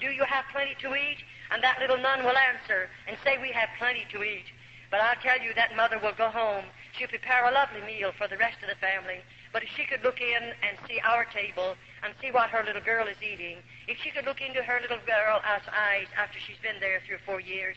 do you have plenty to eat? And that little nun will answer and say, we have plenty to eat. But I'll tell you, that mother will go home. She'll prepare a lovely meal for the rest of the family. But if she could look in and see our table and see what her little girl is eating, if she could look into her little girl's eyes after she's been there 3 or 4 years,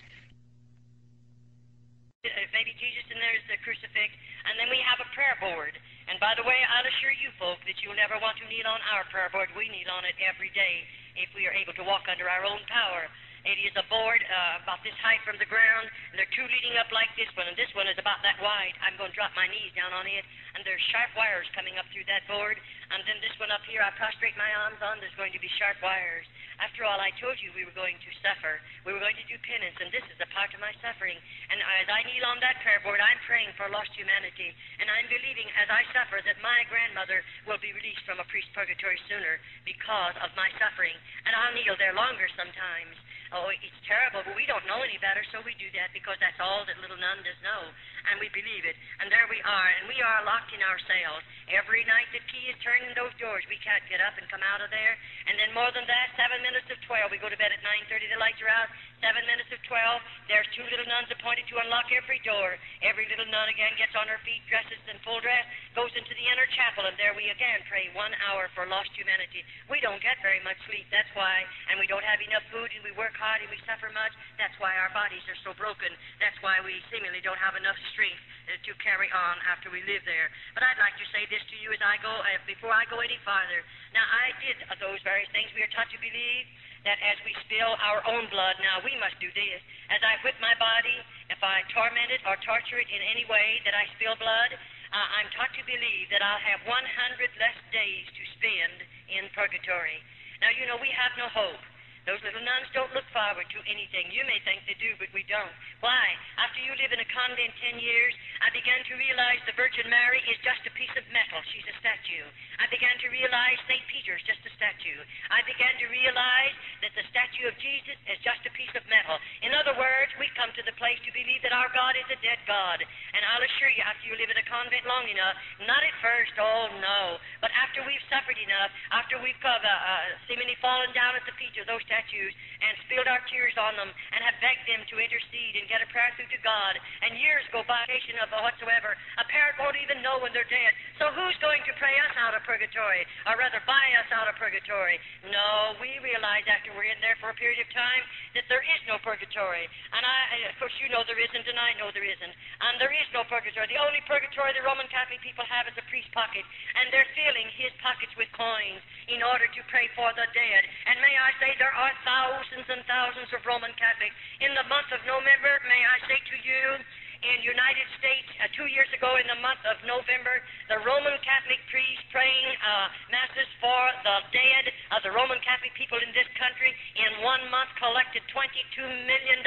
baby Jesus, and there's the crucifix, and then we have a prayer board. And by the way, I'll assure you folk that you'll never want to kneel on our prayer board. We kneel on it every day if we are able to walk under our own power. It is a board about this height from the ground, and there are 2 leading up like this one, and this one is about that wide. I'm going to drop my knees down on it, and there's sharp wires coming up through that board, and then this one up here I prostrate my arms on, there's going to be sharp wires. After all, I told you we were going to suffer. We were going to do penance, and this is a part of my suffering. And as I kneel on that prayer board, I'm praying for lost humanity, and I'm believing as I suffer that my grandmother will be released from a priest's purgatory sooner because of my suffering, and I'll kneel there longer sometimes. Oh, it's terrible, but we don't know any better, so we do that because that's all that little nun does know, and we believe it. And there we are, and we are locked in our cells. Every night the key is turned in those doors. We can't get up and come out of there. And then more than that, 7 minutes of 12. We go to bed at 9:30, the lights are out. 7 minutes of 12, there's 2 little nuns appointed to unlock every door. Every little nun again gets on her feet, dresses in full dress, goes into the inner chapel, and there we again pray 1 hour for lost humanity. We don't get very much sleep, that's why, and we don't have enough food, and we work hard, and we suffer much. That's why our bodies are so broken. That's why we seemingly don't have enough strength to carry on after we live there. But I'd like to say this to you as I go, before I go any farther. Now, I did those various things. We are taught to believe that as we spill our own blood, now we must do this. As I whip my body, if I torment it or torture it in any way, that I spill blood, I'm taught to believe that I'll have 100 less days to spend in purgatory. Now, you know, we have no hope. Those little nuns don't look forward to anything. You may think they do, but we don't. Why? After you live in a convent 10 years, I began to realize the Virgin Mary is just a piece of metal. She's a statue. I began to realize St. Peter is just a statue. I began to realize that the statue of Jesus is just a piece of metal. In other words, we come to the place to believe that our God is a dead God. And I'll assure you, after you live in a convent long enough, not at first, oh no, but after we've suffered enough, after we've seemingly fallen down at the feet of those statues and spilled our tears on them and have begged them to intercede and get a prayer through to God, and years go by of whatsoever, a parent won't even know when they're dead. So who's going to pray us out of purgatory, or rather buy us out of purgatory? No, we realize after we're in there for a period of time that there is no purgatory. And of course, you know there isn't, and I know there isn't. And there is no purgatory. The only purgatory the Roman Catholic people have is a priest's pocket, and they're filling his pockets with coins in order to pray for the dead. And may I say, there are thousands and thousands of Roman Catholics. In the month of November, may I say to you, in United States, 2 years ago in the month of November, the Roman Catholic priests praying masses for the dead of the Roman Catholic people in this country in 1 month collected $22 million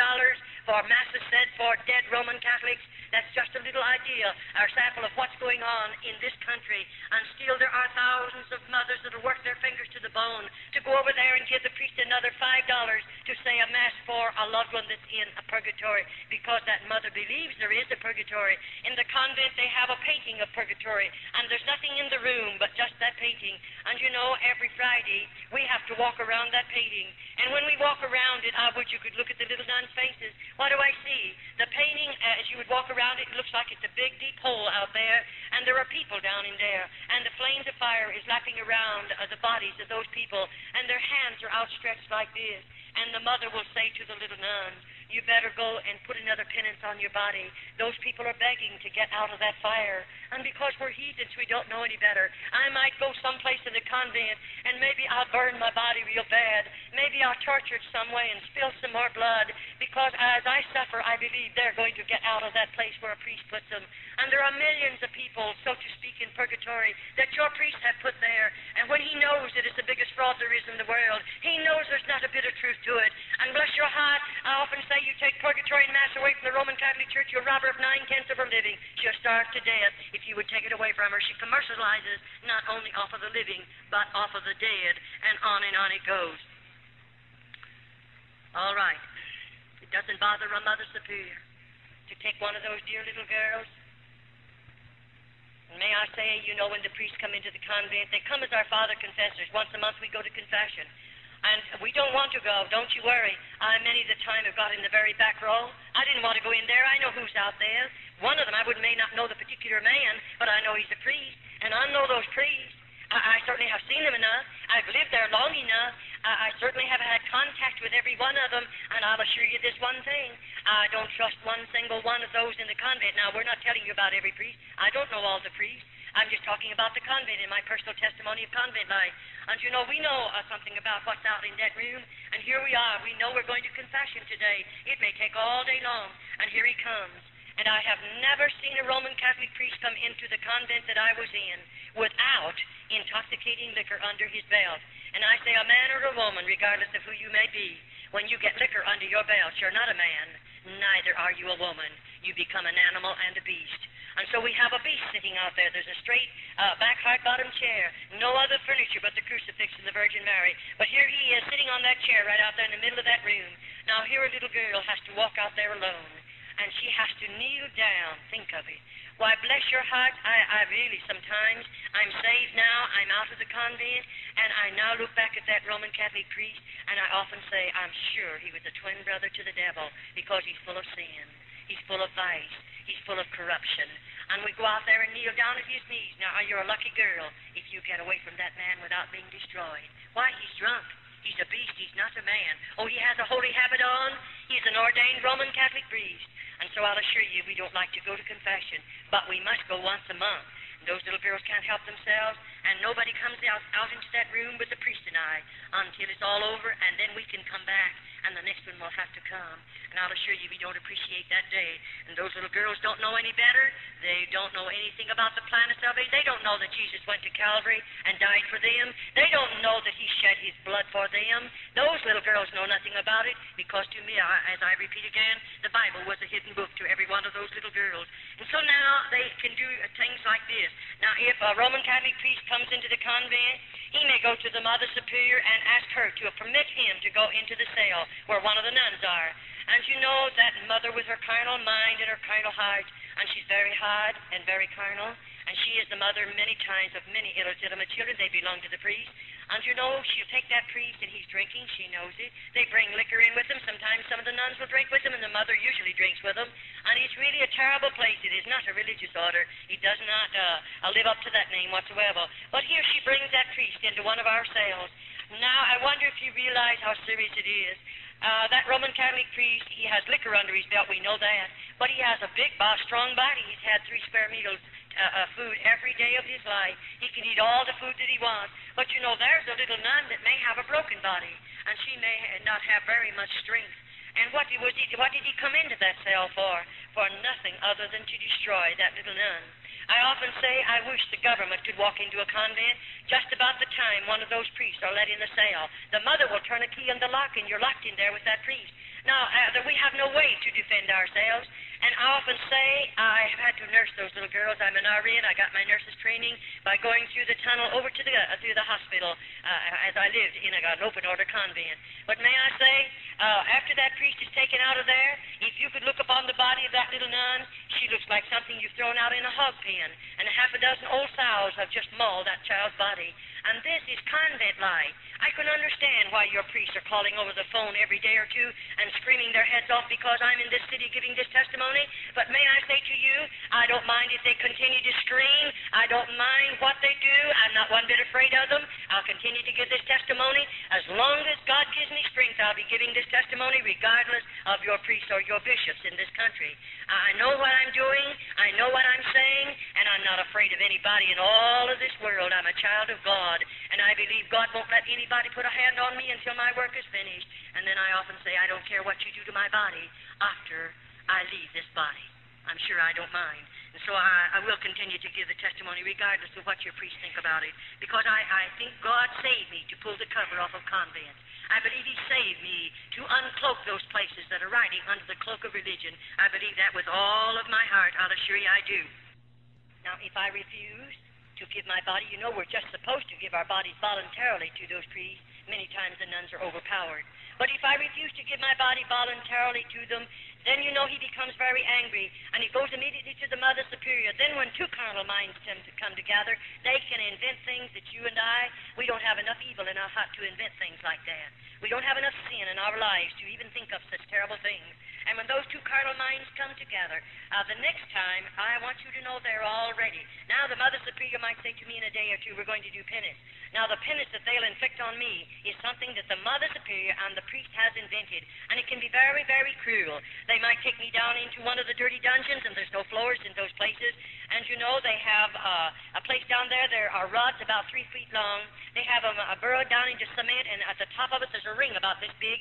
for masses said for dead Roman Catholics. That's just a little idea, or sample of what's going on in this country. And still there are thousands of mothers that will work their fingers to the bone to go over there and give the priest another $5 to say a mass for a loved one that's in a purgatory, because that mother believes there is a purgatory. In the convent they have a painting of purgatory, and there's nothing in the room but just that painting. And you know, every Friday we have to walk around that painting. And when we walk around it, I wish you could look at the little nuns' faces. What do I see? The painting, as you would walk around it, looks like it's a big, deep hole out there, and there are people down in there, and the flames of fire is lapping around the bodies of those people, and their hands are outstretched like this. And the mother will say to the little nun, you better go and put another penance on your body. Those people are begging to get out of that fire. And because we're heathens, we don't know any better. I might go someplace in the convent, and maybe I'll burn my body real bad. Maybe I'll torture it some way and spill some more blood, because as I suffer, I believe they're going to get out of that place where a priest puts them. And there are millions of people, so to speak, in purgatory that your priest have put there. And when he knows that it's the biggest fraud there is in the world, he knows there's not a bit of truth to it. And bless your heart, I often say, you take purgatory and mass away from the Roman Catholic Church, you'll rob her of 9/10 of her living. She'll starve to death if you would take it away from her. She commercializes not only off of the living, but off of the dead, and on it goes. All right. It doesn't bother a Mother Superior to take one of those dear little girls. And may I say, you know, when the priests come into the convent, they come as our Father Confessors. Once a month we go to confession. And we don't want to go, don't you worry. I many of the time have got in the very back row. I didn't want to go in there. I know who's out there. One of them, I may not know the particular man, but I know he's a priest, and I know those priests. I certainly have seen them enough. I've lived there long enough. I certainly have had contact with every one of them, and I'll assure you this one thing. I don't trust one single one of those in the convent. Now, we're not telling you about every priest. I don't know all the priests. I'm just talking about the convent in my personal testimony of convent life. And you know, we know something about what's out in that room, and here we are. We know we're going to confession today. It may take all day long, and here he comes. And I have never seen a Roman Catholic priest come into the convent that I was in without intoxicating liquor under his belt. And I say, a man or a woman, regardless of who you may be, when you get liquor under your belt, you're not a man, neither are you a woman. You become an animal and a beast. And so we have a beast sitting out there. There's a straight back hard-bottom chair, no other furniture but the crucifix and the Virgin Mary. But here he is sitting on that chair right out there in the middle of that room. Now here a little girl has to walk out there alone, and she has to kneel down. Think of it. Why, bless your heart, I really sometimes, I'm saved now, I'm out of the convent, and I now look back at that Roman Catholic priest, and I often say, I'm sure he was a twin brother to the devil, because he's full of sin, he's full of vice, he's full of corruption. And we go out there and kneel down at his knees. Now, you're a lucky girl if you get away from that man without being destroyed. Why, he's drunk. He's a beast. He's not a man. Oh, he has a holy habit on. He's an ordained Roman Catholic priest. And so I'll assure you, we don't like to go to confession, but we must go once a month. And those little girls can't help themselves, and nobody comes out into that room with the priest and I until it's all over, and then we can come back, and the next one will have to come. And I'll assure you, we don't appreciate that day. And those little girls don't know any better. They don't know anything about the plan of salvation. They don't know that Jesus went to Calvary and died for them. They don't know that he shed his blood for them. Those little girls know nothing about it, because to me, as I repeat again, the Bible was a hidden book to every one of those little girls. And so now they can do things like this. Now, if a Roman Catholic priest comes into the convent, he may go to the Mother Superior and ask her to permit him to go into the cell where one of the nuns are. And you know that mother with her carnal mind and her carnal heart, and she's very hard and very carnal, and she is the mother many times of many illegitimate children. They belong to the priest. And you know, she'll take that priest and he's drinking. She knows it. They bring liquor in with them. Sometimes some of the nuns will drink with them, and the mother usually drinks with them. And it's really a terrible place. It is not a religious order. It does not live up to that name whatsoever. But here she brings that priest into one of our cells. Now, I wonder if you realize how serious it is. That Roman Catholic priest, he has liquor under his belt, we know that. But he has a big, strong body. He's had 3 square meals food every day of his life. He can eat all the food that he wants. But you know, there's a little nun that may have a broken body, and she may not have very much strength. And what did he come into that cell for? For nothing other than to destroy that little nun. I often say I wish the government could walk into a convent just about the time one of those priests are let in the cell. The mother will turn a key in the lock, and you're locked in there with that priest. Now, we have no way to defend ourselves, and I often say I have had to nurse those little girls. I'm an RN. I got my nurse's training by going through the tunnel over to through the hospital as I lived in an open-order convent. But may I say, after that priest is taken out of there, if you could look upon the body of that little nun, she looks like something you've thrown out in a hog pen, and a half a dozen old sows have just mauled that child's body. And this is convent life. I can understand why your priests are calling over the phone every day or two and screaming their heads off because I'm in this city giving this testimony. But may I say to you, I don't mind if they continue to scream. I don't mind what they do. I'm not one bit afraid of them. I'll continue to give this testimony. As long as God gives me strength, I'll be giving this testimony regardless of your priests or your bishops in this country. I know what I'm doing. I know what I'm saying, and I'm not afraid of anybody in all of this world. I'm a child of God, and I believe God won't let anybody put a hand on me until my work is finished. And then I often say, I don't care what you do to my body after I leave this body. I'm sure I don't mind. And so I will continue to give the testimony regardless of what your priests think about it, because I think God saved me to pull the cover off of convents. I believe he saved me to uncloak those places that are riding under the cloak of religion. I believe that with all of my heart. I'll assure you I do. Now, if I refuse to give my body, you know we're just supposed to give our bodies voluntarily to those priests. Many times the nuns are overpowered. But if I refuse to give my body voluntarily to them, then you know he becomes very angry, and he goes immediately to the Mother Superior. Then when 2 carnal minds come together, they can invent things that you and we don't have enough evil in our heart to invent things like that. We don't have enough sin in our lives to even think of such terrible things. And when those 2 carnal minds come together, the next time, I want you to know they're all ready. Now, the Mother Superior might say to me in a day or two, we're going to do penance. Now, the penance that they'll inflict on me is something that the Mother Superior and the priest has invented, and it can be very, very cruel. They might take me down into one of the dirty dungeons, and there's no floors in those places. And you know, they have a place down there. There are rods about 3 feet long. They have a burrow down into cement, and at the top of it, there's a ring about this big,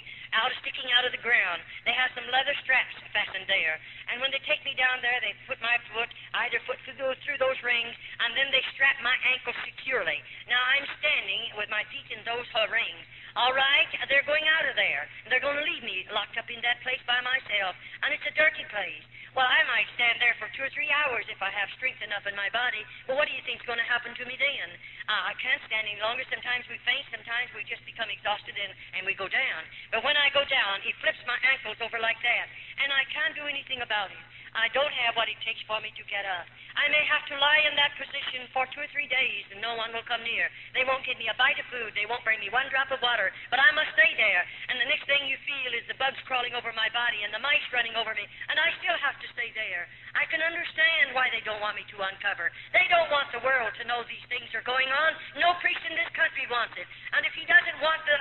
sticking out of the ground. They have some leather straps fastened there. And when they take me down there, they put my foot, either foot through those rings, and then they strap my ankle securely. Now, I'm standing with my feet in those rings. All right, they're going out of there. They're going to leave me locked up in that place by myself, and it's a dirty place. Well, I might stand there for 2 or 3 hours if I have strength enough in my body. Well, what do you think's going to happen to me then? I can't stand any longer. Sometimes we faint. Sometimes we just become exhausted and we go down. But when I go down, he flips my ankles over like that, and I can't do anything about it. I don't have what it takes for me to get up. I may have to lie in that position for 2 or 3 days, and no one will come near. They won't give me a bite of food. They won't bring me 1 drop of water. But I must stay there. And the next thing you feel is the bugs crawling over my body and the mice running over me, and I still have to stay there. I can understand why they don't want me to uncover. They don't want the world to know these things are going on. No priest in this country wants it. And if he doesn't want the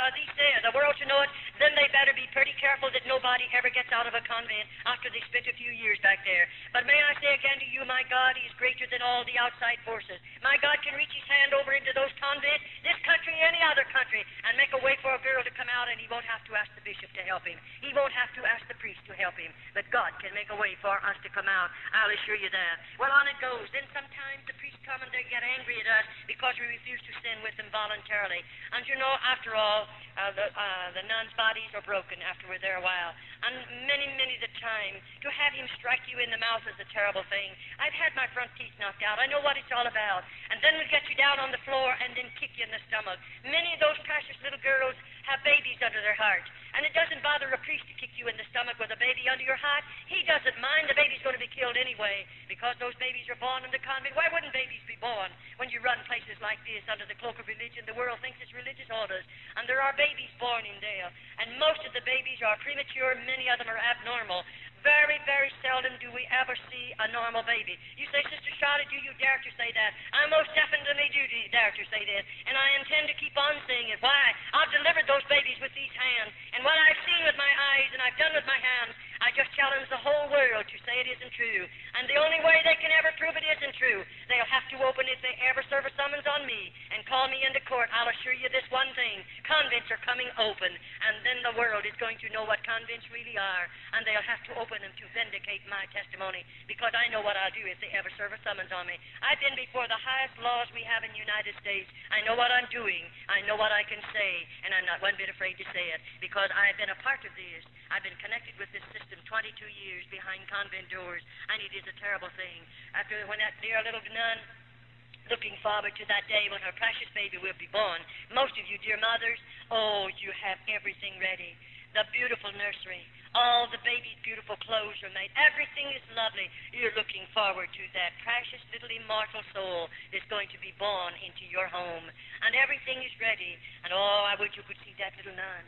world to know it, then they better be pretty careful that nobody ever gets out of a convent after they spent a few years back back there. But may I say again to you, my God, He is greater than all the outside forces. My God can reach His hand over into those convents, this country, any other country, and make a way for a girl to come out, and He won't have to ask the bishop to help him. He won't have to ask the priest to help him. But God can make a way for us to come out. I'll assure you that. Well, on it goes. Then sometimes the priests come and they get angry at us because we refuse to sin with them voluntarily. And you know, after all, the nuns' bodies are broken after we're there a while. And many the time, to have him strike you in the mouth is a terrible thing. I've had my front teeth knocked out. I know what it's all about. And then we'll get you down on the floor and then kick you in the stomach. Many of those precious little girls have babies under their heart. And it doesn't bother a priest to kick you in the stomach with a baby under your heart. He doesn't mind. The baby's going to be killed anyway because those babies are born in the convent. Why wouldn't babies be born when you run places like this under the cloak of religion? The world thinks it's religious orders. And there are babies born in there. And most of the babies are premature. Many of them are abnormal. Very seldom do we ever see a normal baby. You say, Sister Charlotte, do you dare to say that? I most definitely do dare to say this, and I intend to keep on saying it. Why? I've delivered those babies with these hands, and what I've seen with my eyes and I've done with my hands, I just challenge the whole world to say it isn't true. And the only way they can ever prove it isn't true, they'll have to open, if they ever serve a summons on me and call me into court, I'll assure you this one thing: convents are coming open, and then the world is going to know what convents really are, and they'll have to open them to vindicate my testimony, because I know what I'll do if they ever serve a summons on me. I've been before the highest laws we have in the United States. I know what I'm doing. I know what I can say, and I'm not one bit afraid to say it, because I've been a part of this. I've been connected with this system 22 years behind convent doors, and it is a terrible thing. When that dear little nun, looking forward to that day when her precious baby will be born. Most of you, dear mothers, oh, you have everything ready. The beautiful nursery, all the baby's beautiful clothes are made. Everything is lovely. You're looking forward to that precious little immortal soul that's going to be born into your home. And everything is ready. And oh, I wish you could see that little nun.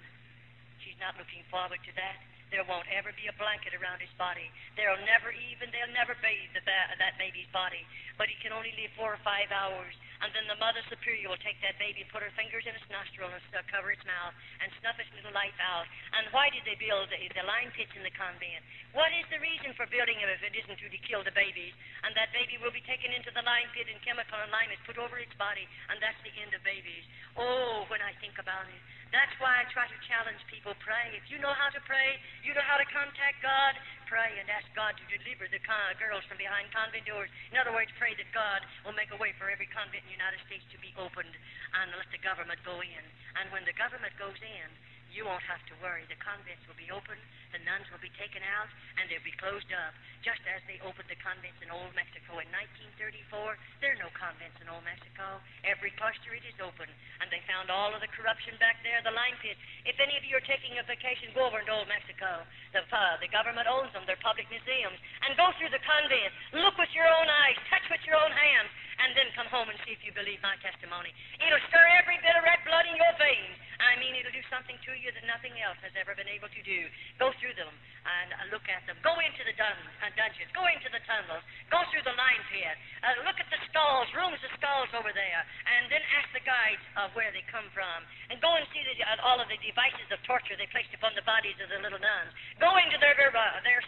She's not looking forward to that. There won't ever be a blanket around his body. They'll never bathe that baby's body. But he can only live 4 or 5 hours. And then the Mother Superior will take that baby, put her fingers in its nostril and cover its mouth and snuff its little life out. And why did they build the lime pits in the convent? What is the reason for building them if it isn't to kill the babies? And that baby will be taken into the lime pit, and chemical and lime is put over its body, and that's the end of babies. Oh, when I think about it. That's why I try to challenge people. Pray. If you know how to pray, you know how to contact God, pray and ask God to deliver the girls from behind convent doors. In other words, pray that God will make a way for every convent in the United States to be opened and let the government go in. And when the government goes in, you won't have to worry. The convents will be open, the nuns will be taken out, and they'll be closed up, just as they opened the convents in Old Mexico in 1934. There are no convents in Old Mexico. Every cluster, it is open, and they found all of the corruption back there, the lime pits. If any of you are taking a vacation, go over into Old Mexico. The government owns them. They're public museums. And go through the convents. Look with your own eyes. Touch with your own hands. And then come home and see if you believe my testimony. It'll stir every bit of red blood in your veins. I mean, it'll do something to you that nothing else has ever been able to do. Go through them and look at them. Go into the dungeons. Go into the tunnels. Go through the lime pit. Look at the stalls, rooms of stalls over there. And then ask the guides of where they come from. And go and see all of the devices of torture they placed upon the bodies of the little nuns. Go into their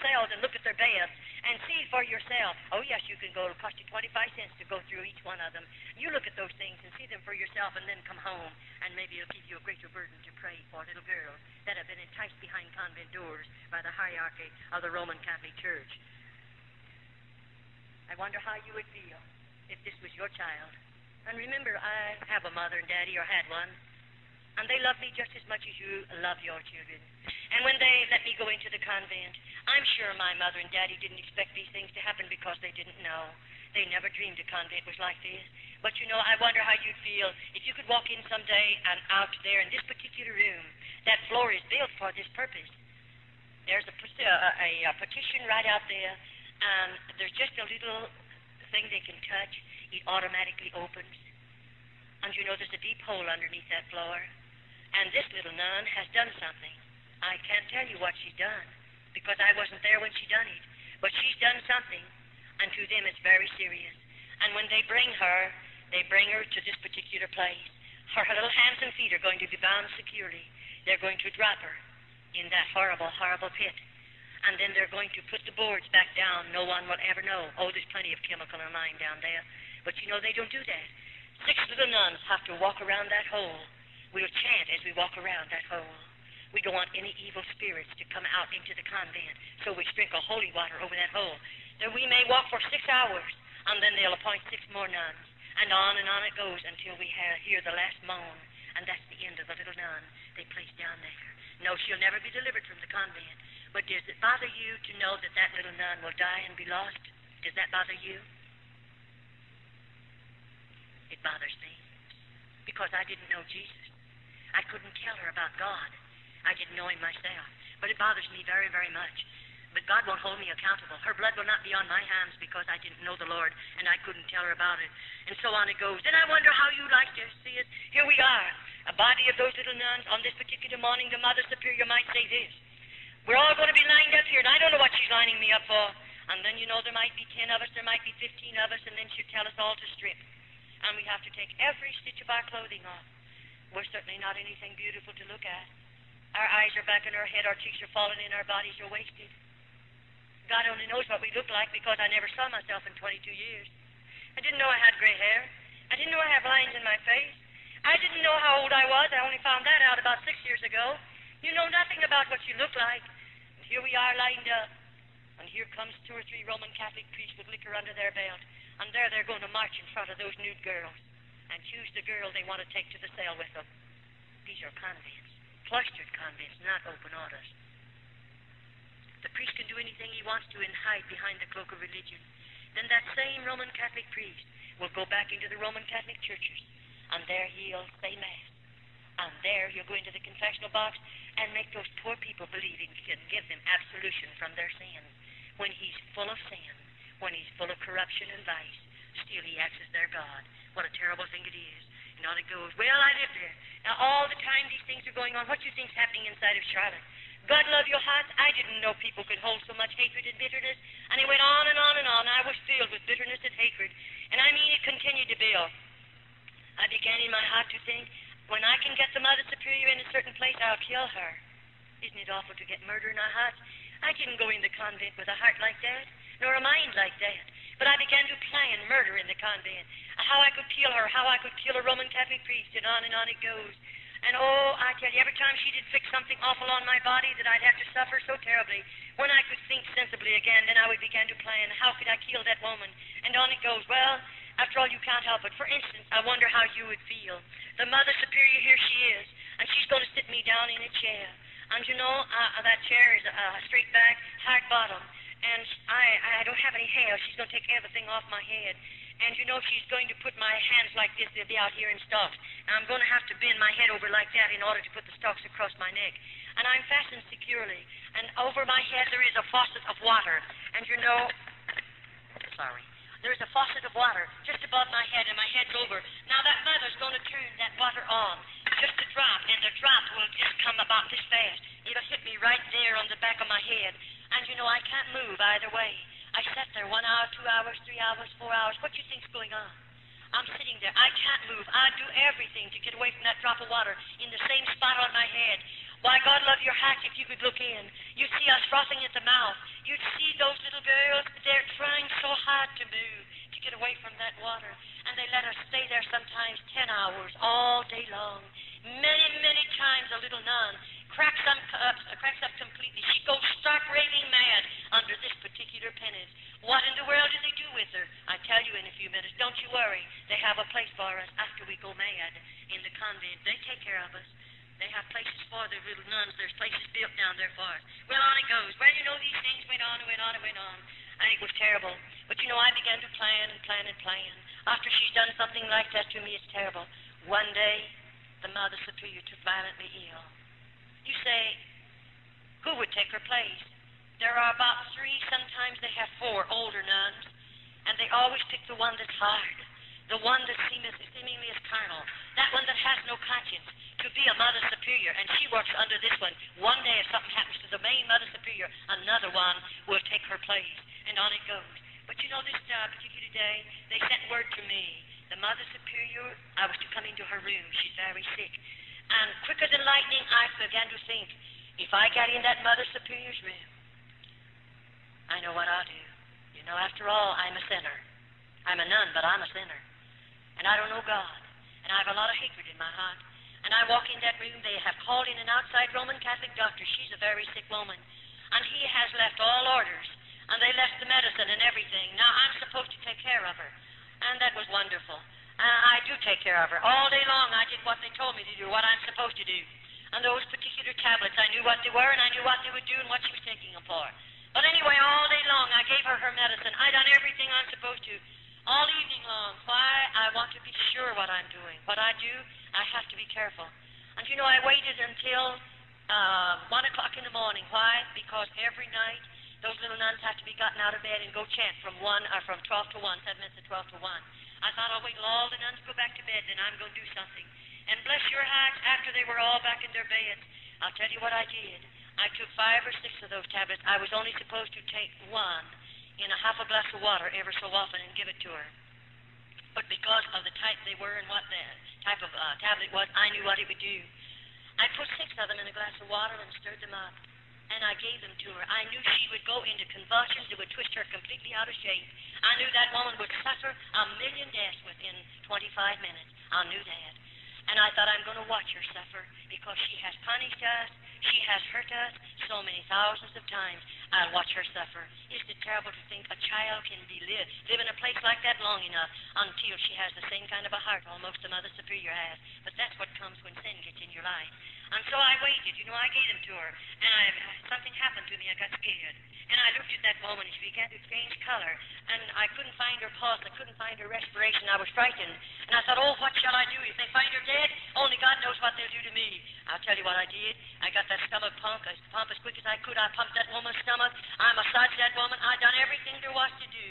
cells and look at their beds and see for yourself. Oh, yes, you can go. It'll cost you 25 cents to go through each one of them. You look at those things and see them for yourself, and then come home, and maybe it'll give you a greater burden to pray for little girls that have been enticed behind convent doors by the hierarchy of the Roman Catholic Church. I wonder how you would feel if this was your child. And remember, I have a mother and daddy, or had one, and they love me just as much as you love your children. And when they let me go into the convent, I'm sure my mother and daddy didn't expect these things to happen because they didn't know. They never dreamed a convent was like this. But you know, I wonder how you'd feel if you could walk in someday and out there in this particular room. That floor is built for this purpose. There's a petition right out there, and there's just a little thing they can touch. It automatically opens. And you know, there's a deep hole underneath that floor. And this little nun has done something. I can't tell you what she's done, because I wasn't there when she done it. But she's done something, and to them it's very serious. And when they bring her to this particular place. Her little hands and feet are going to be bound securely. They're going to drop her in that horrible, horrible pit. and then they're going to put the boards back down. No one will ever know. Oh, there's plenty of chemical and lime down there. But you know, they don't do that. 6 little nuns have to walk around that hole. We'll chant as we walk around that hole. We don't want any evil spirits to come out into the convent, so we sprinkle holy water over that hole. Then we may walk for 6 hours, and then they'll appoint 6 more nuns. And on it goes until we hear the last moan, and that's the end of the little nun they place down there. No, she'll never be delivered from the convent. But does it bother you to know that that little nun will die and be lost? Does that bother you? It bothers me, because I didn't know Jesus. I couldn't tell her about God. I didn't know him myself. But it bothers me very, very much. But God won't hold me accountable. Her blood will not be on my hands because I didn't know the Lord, and I couldn't tell her about it. And so on it goes. Then I wonder how you like to see it. Here we are, a body of those little nuns. On this particular morning, the Mother Superior might say this. We're all going to be lined up here, and I don't know what she's lining me up for. And then, you know, there might be 10 of us, there might be 15 of us, and then she'll tell us all to strip. And we have to take every stitch of our clothing off. We're certainly not anything beautiful to look at. Our eyes are back in our head, our cheeks are falling in, our bodies are wasted. God only knows what we look like because I never saw myself in 22 years. I didn't know I had gray hair. I didn't know I had lines in my face. I didn't know how old I was. I only found that out about 6 years ago. You know nothing about what you look like. And here we are lined up. And here comes 2 or 3 Roman Catholic priests with liquor under their belt. And there they're going to march in front of those nude girls and choose the girl they want to take to the cell with them. These are convents, cloistered convents, not open orders. The priest can do anything he wants to and hide behind the cloak of religion. Then that same Roman Catholic priest will go back into the Roman Catholic churches, and there he'll say Mass. And there he'll go into the confessional box and make those poor people believe he can give them absolution from their sins. When he's full of sin, when he's full of corruption and vice, still he acts as their God. What a terrible thing it is. And on it goes, well, I live there. Now, all the time these things are going on, what do you think's happening inside of Charlotte? God love your hearts. I didn't know people could hold so much hatred and bitterness. And it went on and on and on. I was filled with bitterness and hatred. And I mean, it continued to build. I began in my heart to think, when I can get the Mother Superior in a certain place, I'll kill her. Isn't it awful to get murder in our hearts? I didn't go in the convent with a heart like that, nor a mind like that. But I began to plan murder in the convent. How I could kill her, how I could kill a Roman Catholic priest, and on it goes. And oh, I tell you, every time she did fix something awful on my body that I'd have to suffer so terribly, when I could think sensibly again, then I would begin to plan, how could I kill that woman? And on it goes. Well, after all, you can't help it. For instance, I wonder how you would feel. The Mother Superior, here she is, and she's going to sit me down in a chair. And you know, that chair is straight back, hard bottom, and I don't have any hair. She's going to take everything off my head. And you know, she's going to put my hands like this. They'll be out here in stalks. And I'm going to have to bend my head over like that in order to put the stalks across my neck. And I'm fastened securely. And over my head there is a faucet of water. And you know, there's a faucet of water just above my head, and my head's over. Now that mother's going to turn that water on, just a drop, and the drop will just come about this fast. It'll hit me right there on the back of my head. And you know, I can't move either way. I sat there 1 hour, 2 hours, 3 hours, 4 hours. What do you think's going on? I'm sitting there. I can't move. I'd do everything to get away from that drop of water in the same spot on my head. Why, God love your heart, if you could look in. You'd see us frothing at the mouth. You'd see those little girls. They're trying so hard to move, to get away from that water. And they let us stay there sometimes 10 hours, all day long. Many, many times a little nun cracks up completely. She goes stark raving mad under this particular penance. What in the world do they do with her? I tell you in a few minutes. Don't you worry. They have a place for us after we go mad in the convent. They take care of us. They have places for their little nuns. There's places built down there for us. Well, on it goes. Well, you know, these things went on and went on and went on. I think it was terrible. But, you know, I began to plan and plan and plan. After she's done something like that to me, it's terrible. One day, the Mother Superior took violently ill. You say, who would take her place? There are about 3, sometimes they have 4 older nuns, and they always pick the one that's hard, the one that seemingly is carnal, that one that has no conscience, to be a Mother Superior, and she works under this one. One day, if something happens to the main Mother Superior, another one will take her place, and on it goes. But you know, this particular day, they sent word to me. The Mother Superior, I was to come into her room. She's very sick. And quicker than lightning, I began to think, if I got in that Mother Superior's room, I know what I'll do. You know, after all, I'm a sinner. I'm a nun, but I'm a sinner. And I don't know God. And I have a lot of hatred in my heart. And I walk in that room. They have called in an outside Roman Catholic doctor. She's a very sick woman. And he has left all orders. And they left the medicine and everything. Now, I'm supposed to take care of her. And that was wonderful. I do take care of her. All day long, I did what they told me to do, what I'm supposed to do. And those particular tablets, I knew what they were, and I knew what they would do and what she was taking them for. But anyway, all day long, I gave her her medicine. I done everything I'm supposed to. All evening long. Why? I want to be sure what I'm doing. What I do, I have to be careful. And you know, I waited until 1 o'clock in the morning. Why? Because every night, those little nuns have to be gotten out of bed and go chant from 12 to 1, 7 minutes to 12 to 1. I thought I'll wait till all the nuns go back to bed, then I'm going to do something. And bless your hearts, after they were all back in their beds, I'll tell you what I did. I took 5 or 6 of those tablets. I was only supposed to take one in a half a glass of water ever so often and give it to her. But because of the type they were and what the type of tablet was, I knew what it would do. I put 6 of them in a glass of water and stirred them up. And I gave them to her. I knew she would go into convulsions. It would twist her completely out of shape. I knew that woman would suffer 1,000,000 deaths within 25 minutes. I knew that. And I thought, I'm going to watch her suffer because she has punished us. She has hurt us so many thousands of times. I'll watch her suffer. Isn't it terrible to think a child can live in a place like that long enough until she has the same kind of a heart almost the Mother Superior has? But that's what comes when sin gets in your life. And so I waited. You know, I gave them to her. And something happened to me. I got scared. And I looked at that woman, and she began to change color. And I couldn't find her pulse. I couldn't find her respiration. I was frightened. And I thought, oh, what shall I do? If they find her dead, only God knows what they'll do to me. I'll tell you what I did. I got that stomach pump as quick as I could. I pumped that woman's stomach. I massaged that woman. I done everything there was to do.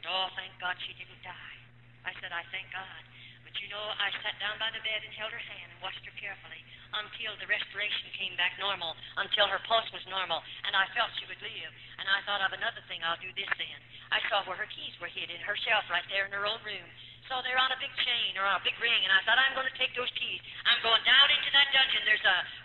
And oh, thank God she didn't die. I said, I thank God. But you know, I sat down by the bed and held her hand and watched her carefully until the respiration came back normal, until her pulse was normal, and I felt she would live. And I thought of another thing. I'll do this then. I saw where her keys were hid in her shelf right there in her own room. So they're on a big chain or on a big ring, and I thought, I'm going to take those keys. I'm going down into that dungeon.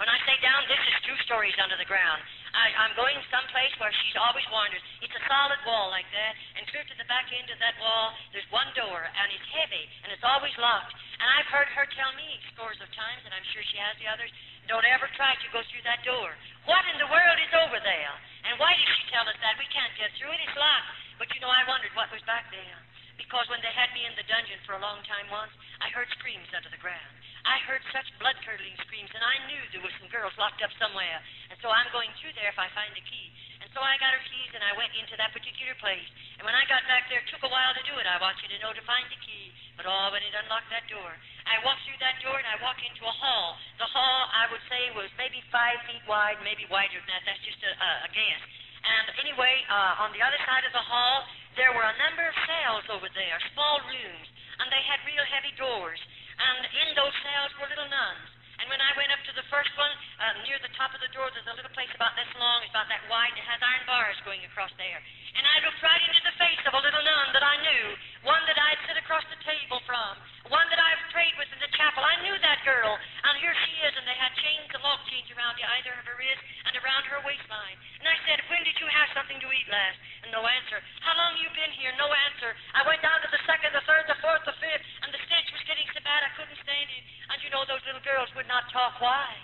When I say down, this is 2 stories under the ground. I'm going someplace where she's always warned us. It's a solid wall like that, and clear to the back end of that wall, there's one door, and it's heavy, and it's always locked. And I've heard her tell me scores of times, and I'm sure she has the others, don't ever try to go through that door. What in the world is over there? And why did she tell us that? We can't get through it. It's locked. But, you know, I wondered what was back there. Because when they had me in the dungeon for a long time once, I heard screams under the ground. I heard such blood-curdling screams, and I knew there were some girls locked up somewhere. And so I'm going through there if I find a key. And so I got her keys, and I went into that particular place. And when I got back there, it took a while to do it. I want you to know to find the key. But oh, when it unlocked that door, I walked through that door, and I walked into a hall. The hall, I would say, was maybe 5 feet wide, maybe wider than that. That's just a guess. And anyway, on the other side of the hall, there were a number of cells over there, small rooms, and they had real heavy doors. And in those cells were little nuns. And when I went up to the first one, near the top of the door, there's a little place about this long, it's about that wide, and it has iron bars going across there. And I looked right into the face of a little nun that I knew, one that I'd sit across the table from, one that I've prayed with in the chapel. I knew that girl, and here she is, and they had chains, the lock chains around either of her wrist and around her waistline. And I said, when did you have something to eat last? And no answer. How long you been here? No answer. I went down to the 2nd, the 3rd, the 4th, the 5th, and the stench was getting so bad I couldn't stand it. And you know, those little girls would not talk. Why?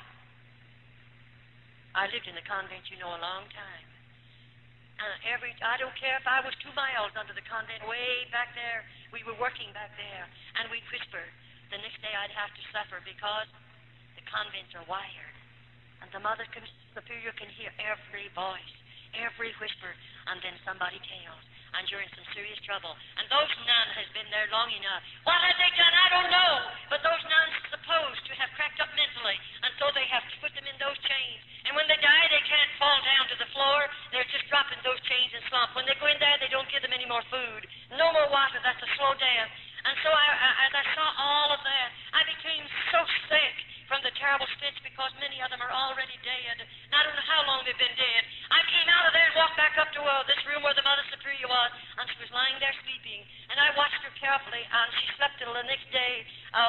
I lived in the convent, you know, a long time. I don't care if I was 2 miles under the convent, way back there. We were working back there, and we'd whisper. The next day I'd have to suffer because the convents are wired, and the Mother Superior can hear every voice, every whisper, and then somebody tells, and you're in some serious trouble. And those nuns has been there long enough. What have they done? I don't know. But those nuns are supposed to have cracked up mentally, and so they have put them in those chains. And when they die, they can't fall down to the floor. They're just dropping those chains and slump. When they go in there, they don't give them any more food. No more water. That's a slow death. And so as I saw all of that, I became so sick from the terrible stench because many of them are already dead. And I don't know how long they've been dead. I came out of there and walked back up to this room where the Mother Superior was, and she was lying there sleeping. And I watched her carefully, and she slept till the next day,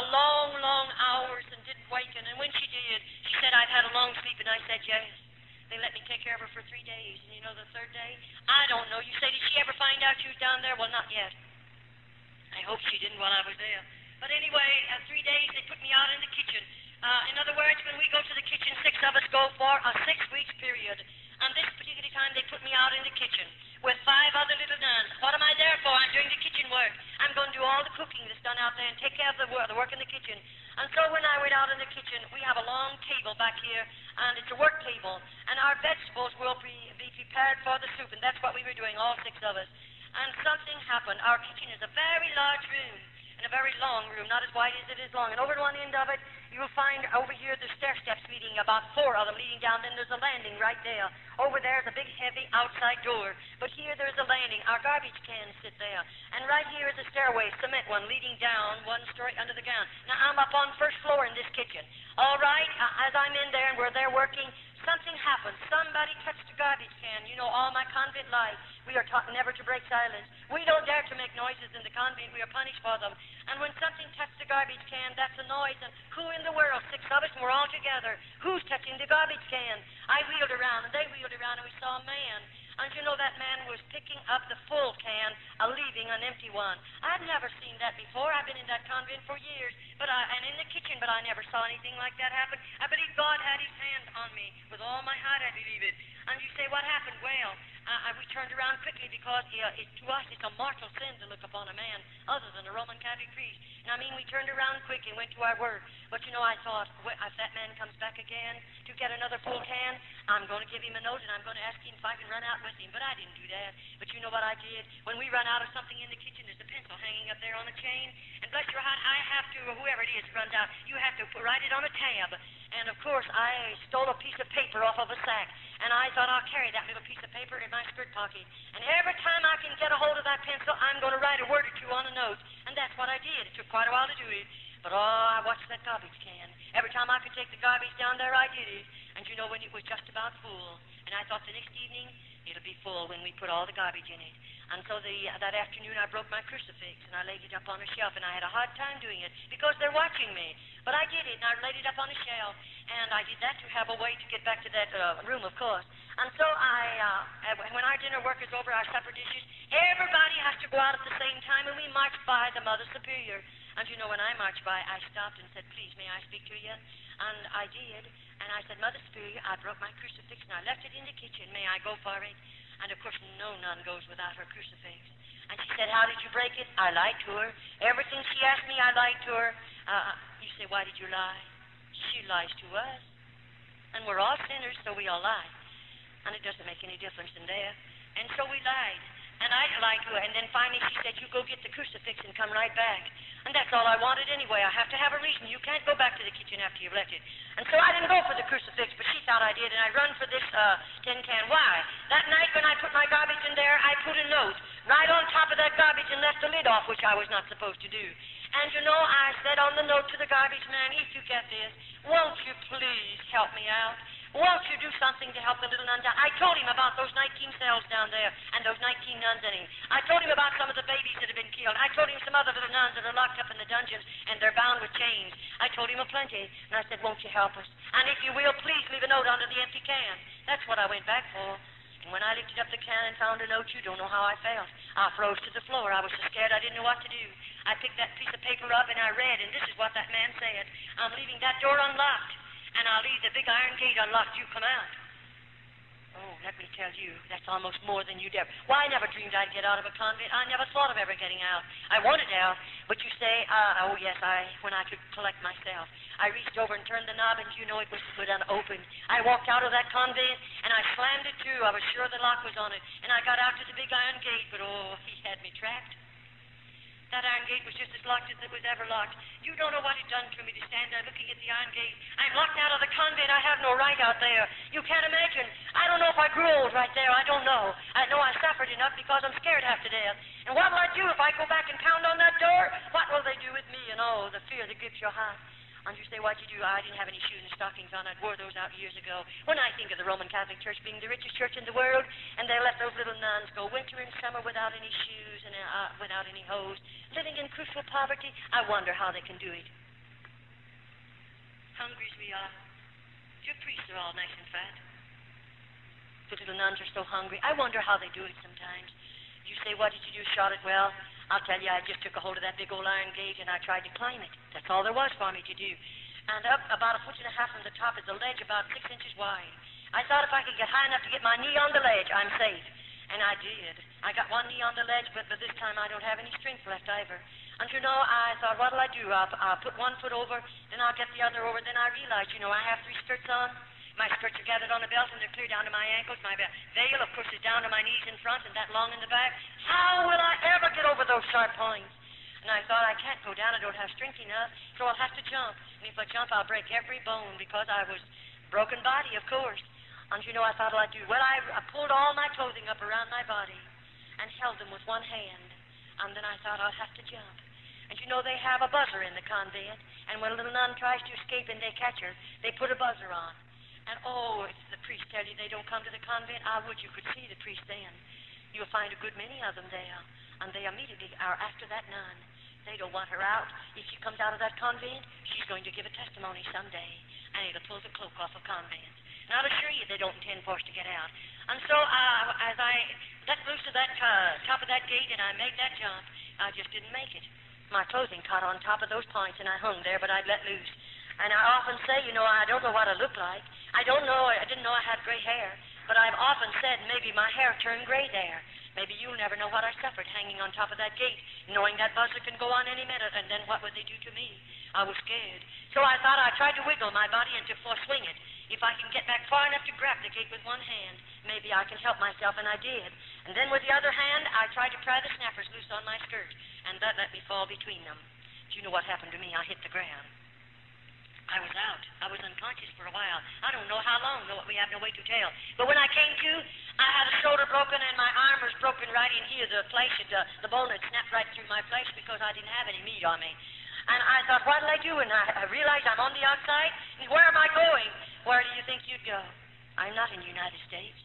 long, long hours, and didn't waken. And when she did, she said, I've had a long sleep, and I said, yes. They let me take care of her for 3 days. And you know the third day? I don't know. You say, did she ever find out you was down there? Well, not yet. I hope she didn't while I was there. But anyway, 3 days they put me out in the kitchen. In other words, when we go to the kitchen, 6 of us go for a 6-week period. And this particular time they put me out in the kitchen with 5 other little nuns. What am I there for? I'm doing the kitchen work. I'm going to do all the cooking that's done out there and take care of the work in the kitchen. And so when I went out in the kitchen, we have a long table back here, and it's a work table. And our vegetables will be prepared for the soup, and that's what we were doing, all 6 of us. And something happened. Our kitchen is a very large room, and a very long room, not as wide as it is long. And over at one end of it, you'll find over here the stair steps leading, about 4 of them leading down. Then there's a landing right there. Over there is a big, heavy outside door. But here there's a landing. Our garbage cans sit there. And right here is a stairway, cement one, leading down 1 story under the ground. Now, I'm up on 1st floor in this kitchen. All right, as I'm in there and we're there working, something happened. Somebody touched a garbage can. You know, all my convent life, we are taught never to break silence. We don't dare to make noises in the convent. We are punished for them. And when something touched the garbage can, that's a noise. And who in the world? 6 of us, and we're all together. Who's touching the garbage can? I wheeled around, and they wheeled around, and we saw a man. And you know that man was picking up the full can, leaving an empty one. I'd never seen that before. I've been in that convent for years, and in the kitchen, but I never saw anything like that happen. I believe God had his hand on me. With all my heart, I believe it. And you say, what happened? Well, we turned around quickly because to us it's a mortal sin to look upon a man other than a Roman Catholic priest. And I mean, we turned around quick and went to our work. But you know, I thought, if that man comes back again to get another full can, I'm going to give him a note and I'm going to ask him if I can run out with him. But I didn't do that. But you know what I did? When we run out of something in the kitchen, there's a pencil hanging up there on a chain. And bless your heart, I have to, or whoever it is runs out, you have to write it on a tab. And of course, I stole a piece of paper off of a sack. And I thought I'll carry that little piece of paper in my skirt pocket. And every time I can get a hold of that pencil, I'm going to write a word or 2 on a note. And that's what I did. It took quite a while to do it. But I watched that garbage can. Every time I could take the garbage down there, I did it. And you know, when it was just about full. And I thought the next evening, it'll be full when we put all the garbage in it. And so that afternoon, I broke my crucifix, and I laid it up on a shelf, and I had a hard time doing it because they're watching me. But I did it, and I laid it up on a shelf, and I did that to have a way to get back to that room, of course. And so when our dinner work is over, our supper dishes, everybody has to go out at the same time, and we march by the Mother Superior. And you know, when I marched by, I stopped and said, please, may I speak to you? And I did, and I said, Mother Superior, I broke my crucifix, and I left it in the kitchen. May I go for it? And of course, no nun goes without her crucifix. And she said, how did you break it? I lied to her. Everything she asked me, I lied to her. You say, why did you lie? She lies to us. And we're all sinners, so we all lie. And it doesn't make any difference in there. And so we lied. And I lied to her. And then finally she said, you go get the crucifix and come right back. And that's all I wanted anyway. I have to have a reason. You can't go back to the kitchen after you've left it. And so I didn't go for the crucifix, but she thought I did, and I run for this tin can. Why? That night when I put my garbage in there, I put a note right on top of that garbage and left the lid off, which I was not supposed to do. And you know, I said on the note to the garbage man, if you get this, won't you please help me out? Won't you do something to help the little nuns out? I told him about those 19 cells down there and those 19 nuns in him. I told him about some of the babies that have been killed. I told him some other little nuns that are locked up in the dungeons and they're bound with chains. I told him a plenty. And I said, won't you help us? And if you will, please leave a note under the empty can. That's what I went back for. And when I lifted up the can and found a note, you don't know how I felt. I froze to the floor. I was so scared I didn't know what to do. I picked that piece of paper up and I read, and this is what that man said. I'm leaving that door unlocked. And I'll leave the big iron gate unlocked. You come out. Oh, let me tell you, that's almost more than you'd ever. Why, I never dreamed I'd get out of a convent. I never thought of ever getting out. I wanted out, but you say, oh yes, when I could collect myself. I reached over and turned the knob, and you know it was good unopened. I walked out of that convent, and I slammed it to. I was sure the lock was on it. And I got out to the big iron gate, but oh, he had me trapped. That iron gate was just as locked as it was ever locked. You don't know what it done to me to stand there looking at the iron gate. I'm locked out of the convent. I have no right out there. You can't imagine. I don't know if I grew old right there. I don't know. I know I suffered enough because I'm scared half to death. And what will I do if I go back and pound on that door? What will they do with me? And oh, the fear that grips your heart. And you say, what'd you do? I didn't have any shoes and stockings on. I wore those out years ago. When I think of the Roman Catholic Church being the richest church in the world, and they let those little nuns go winter and summer without any shoes and without any hose, living in crucial poverty, I wonder how they can do it. Hungry as we are. Your priests are all nice and fat. The little nuns are so hungry. I wonder how they do it sometimes. You say, what did you do? Shot it? Well, I'll tell you, I just took a hold of that big old iron gate and I tried to climb it. That's all there was for me to do. And up about 1.5 feet from the top is a ledge about 6 inches wide. I thought if I could get high enough to get my knee on the ledge, I'm safe. And I did. I got one knee on the ledge, but this time I don't have any strength left either. And you know, I thought, what'll I do? I'll put one foot over, then I'll get the other over. Then I realized, I have 3 skirts on. My skirts are gathered on a belt, and they're clear down to my ankles. My veil, of course, is down to my knees in front and that long in the back. How will I ever get over those sharp points? And I thought, I can't go down. I don't have strength enough, so I'll have to jump. And if I jump, I'll break every bone because I was broken body, of course. And I thought, what I'd do? Well, I pulled all my clothing up around my body and held them with one hand. And then I thought, I'll have to jump. And they have a buzzer in the convent. And when a little nun tries to escape and they catch her, they put a buzzer on. And if the priest tell you they don't come to the convent, I would you could see the priest then. You'll find a good many of them there. And they immediately are after that nun. They don't want her out. If she comes out of that convent, she's going to give a testimony someday. And it'll pull the cloak off a convent. And I'll assure you they don't intend for us to get out. And so as I let loose of that top of that gate and I made that jump, I just didn't make it. My clothing caught on top of those points and I hung there, but I'd let loose. And I often say, I don't know what I look like. I didn't know I had gray hair. But I've often said maybe my hair turned gray there. Maybe you'll never know what I suffered hanging on top of that gate, knowing that buzzer can go on any minute, and then what would they do to me? I was scared. So I thought I tried to wiggle my body and to swing it. If I can get back far enough to grab the gate with one hand, maybe I can help myself, and I did. And then with the other hand, I tried to pry the snappers loose on my skirt, and that let me fall between them. Do you know what happened to me? I hit the ground. I was out. I was unconscious for a while. I don't know how long, though we have no way to tell. But when I came to, I had a shoulder broken and my arm was broken right in here. The flesh, the bone had snapped right through my flesh because I didn't have any meat on me. And I thought, what'll I do? And I realized I'm on the outside. And where am I going? Where do you think you'd go? I'm not in the United States.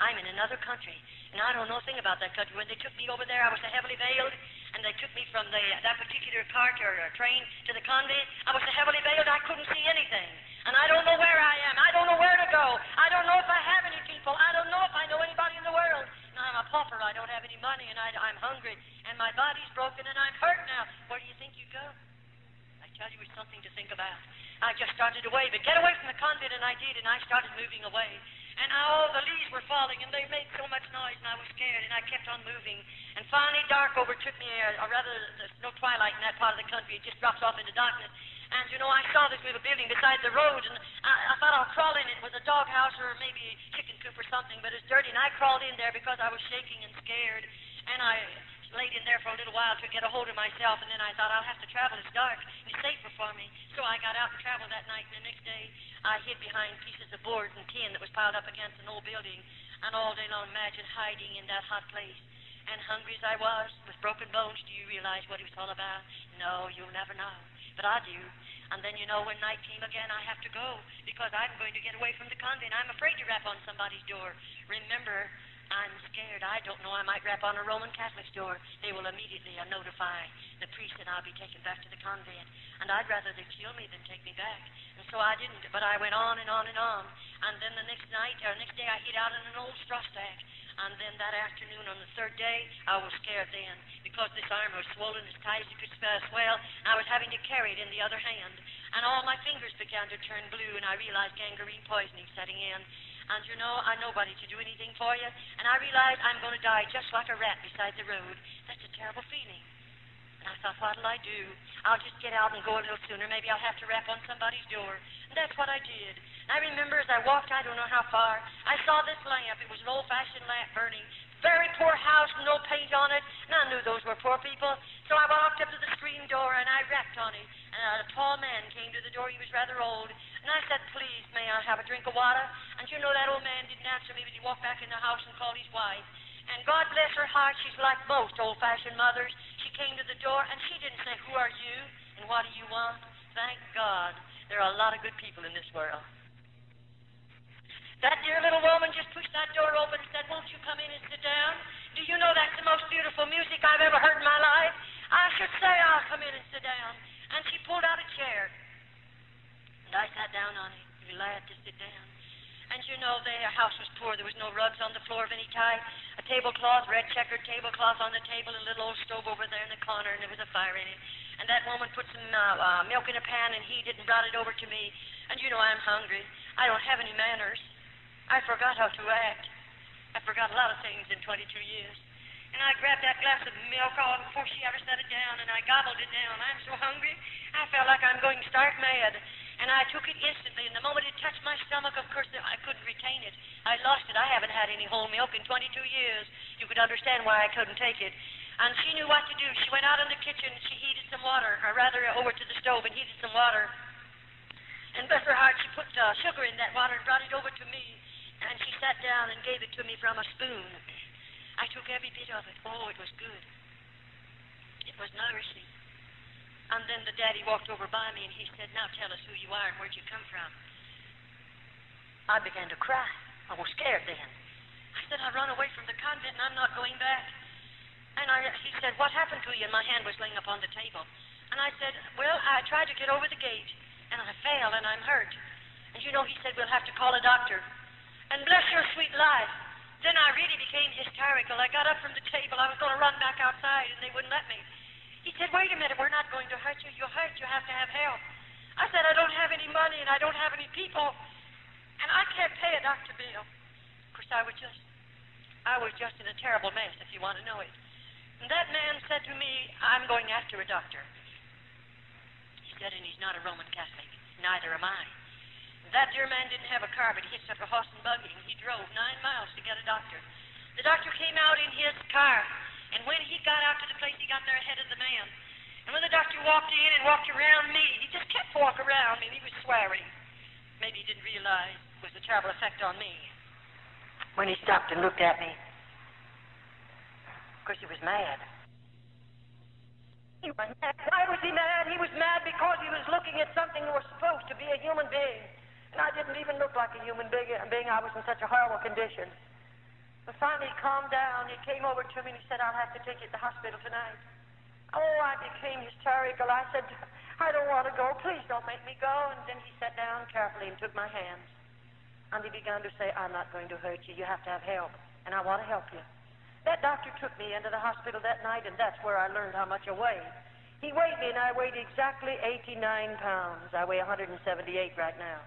I'm in another country. And I don't know a thing about that country. When they took me over there, I was so heavily veiled. And they took me from that particular cart or train to the convent. I was so heavily veiled I couldn't see anything. And I don't know where I am. I don't know where to go. I don't know if I have any people. I don't know if I know anybody in the world. And I'm a pauper. I don't have any money. And I'm hungry. And my body's broken. And I'm hurt now. Where do you think you'd go? I tell you, it's something to think about. I just started away. But get away from the convent. And I did. And I started moving away. And all the leaves were falling, and they made so much noise, and I was scared, and I kept on moving. And finally, dark overtook me, or rather, there's no twilight in that part of the country. It just drops off into darkness. And, I saw this little building beside the road, and I thought I'll crawl in. It was a doghouse or maybe a chicken coop or something, but it's dirty, and I crawled in there because I was shaking and scared. And I laid in there for a little while to get a hold of myself, and then I thought I'll have to travel. It's dark, and it's safer for me. So I got out and traveled that night, and the next day I hid behind pieces of boards and tin that was piled up against an old building, and all day long imagine hiding in that hot place. And hungry as I was, with broken bones, do you realize what it was all about? No, you'll never know. But I do. And then, when night came again, I have to go, because I'm going to get away from the convent. I'm afraid to rap on somebody's door. Remember, I'm scared. I don't know. I might rap on a Roman Catholic's door. They will immediately notify the priest and I'll be taken back to the convent. And I'd rather they kill me than take me back. And so I didn't. But I went on and on and on. And then the next day I hid out in an old straw stack. And then that afternoon on the third day, I was scared then because this arm was swollen as tight as it could swell. And I was having to carry it in the other hand. And all my fingers began to turn blue, and I realized gangrene poisoning setting in. And nobody to do anything for you. And I realized I'm going to die just like a rat beside the road. That's a terrible feeling. And I thought, what'll I do? I'll just get out and go a little sooner. Maybe I'll have to rap on somebody's door. And that's what I did. And I remember as I walked, I don't know how far, I saw this lamp. It was an old-fashioned lamp burning. Very poor house, no paint on it. And I knew those were poor people. So I walked up to the screen door and I rapped on it. And a tall man came to the door. He was rather old. And I said, please, may I have a drink of water? And that old man didn't answer me, but he walked back in the house and called his wife. And God bless her heart, she's like most old-fashioned mothers. She came to the door and she didn't say, who are you and what do you want? Thank God. There are a lot of good people in this world. That dear little woman just pushed that door open and said, won't you come in and sit down? Do you know that's the most beautiful music I've ever heard in my life? I should say I'll come in and sit down. And she pulled out a chair. And I sat down on it, glad to sit down. And you know, their house was poor. There was no rugs on the floor of any type. A tablecloth, red checkered tablecloth on the table, a little old stove over there in the corner, and there was a fire in it. And that woman put some milk in a pan and heated and brought it over to me. And you know, I'm hungry. I don't have any manners. I forgot how to act. I forgot a lot of things in 22 years. And I grabbed that glass of milk all before she ever set it down, and I gobbled it down. I'm so hungry, I felt like I'm going stark mad. And I took it instantly, and the moment it touched my stomach, of course, I couldn't retain it. I lost it. I haven't had any whole milk in 22 years. You could understand why I couldn't take it. And she knew what to do. She went out in the kitchen, and she heated some water, or rather over to the stove and heated some water. And bless her heart, she put sugar in that water and brought it over to me. And she sat down and gave it to me from a spoon. I took every bit of it. Oh, it was good. It was nourishing. And then the daddy walked over by me and he said, now tell us who you are and where'd you come from. I began to cry. I was scared then. I said, I run away from the convent and I'm not going back. And he said, what happened to you? And my hand was laying upon the table. And I said, well, I tried to get over the gate and I fell and I'm hurt. And you know, he said, we'll have to call a doctor. And bless your sweet life. Then I really became hysterical. I got up from the table. I was going to run back outside and they wouldn't let me. He said, wait a minute, we're not going to hurt you. You're hurt. You have to have help. I said, I don't have any money and I don't have any people. And I can't pay a doctor bill. Of course, I was just in a terrible mess, if you want to know it. And that man said to me, I'm going after a doctor. He said, and he's not a Roman Catholic. Neither am I. That dear man didn't have a car, but he hitched up a horse and buggy, and he drove 9 miles to get a doctor. The doctor came out in his car. And when he got out to the place, he got there ahead of the man. And when the doctor walked in and walked around me, he just kept walking around me, and he was swearing. Maybe he didn't realize it was a terrible effect on me. When he stopped and looked at me, of course, he was mad. He was mad. Why was he mad? He was mad because he was looking at something that was supposed to be a human being. And I didn't even look like a human being. I was in such a horrible condition. But finally, he calmed down. He came over to me and he said, I'll have to take you to the hospital tonight. Oh, I became hysterical. I said, I don't want to go. Please don't make me go. And then he sat down carefully and took my hands. And he began to say, I'm not going to hurt you. You have to have help. And I want to help you. That doctor took me into the hospital that night, and that's where I learned how much I weighed. He weighed me, and I weighed exactly 89 pounds. I weigh 178 right now.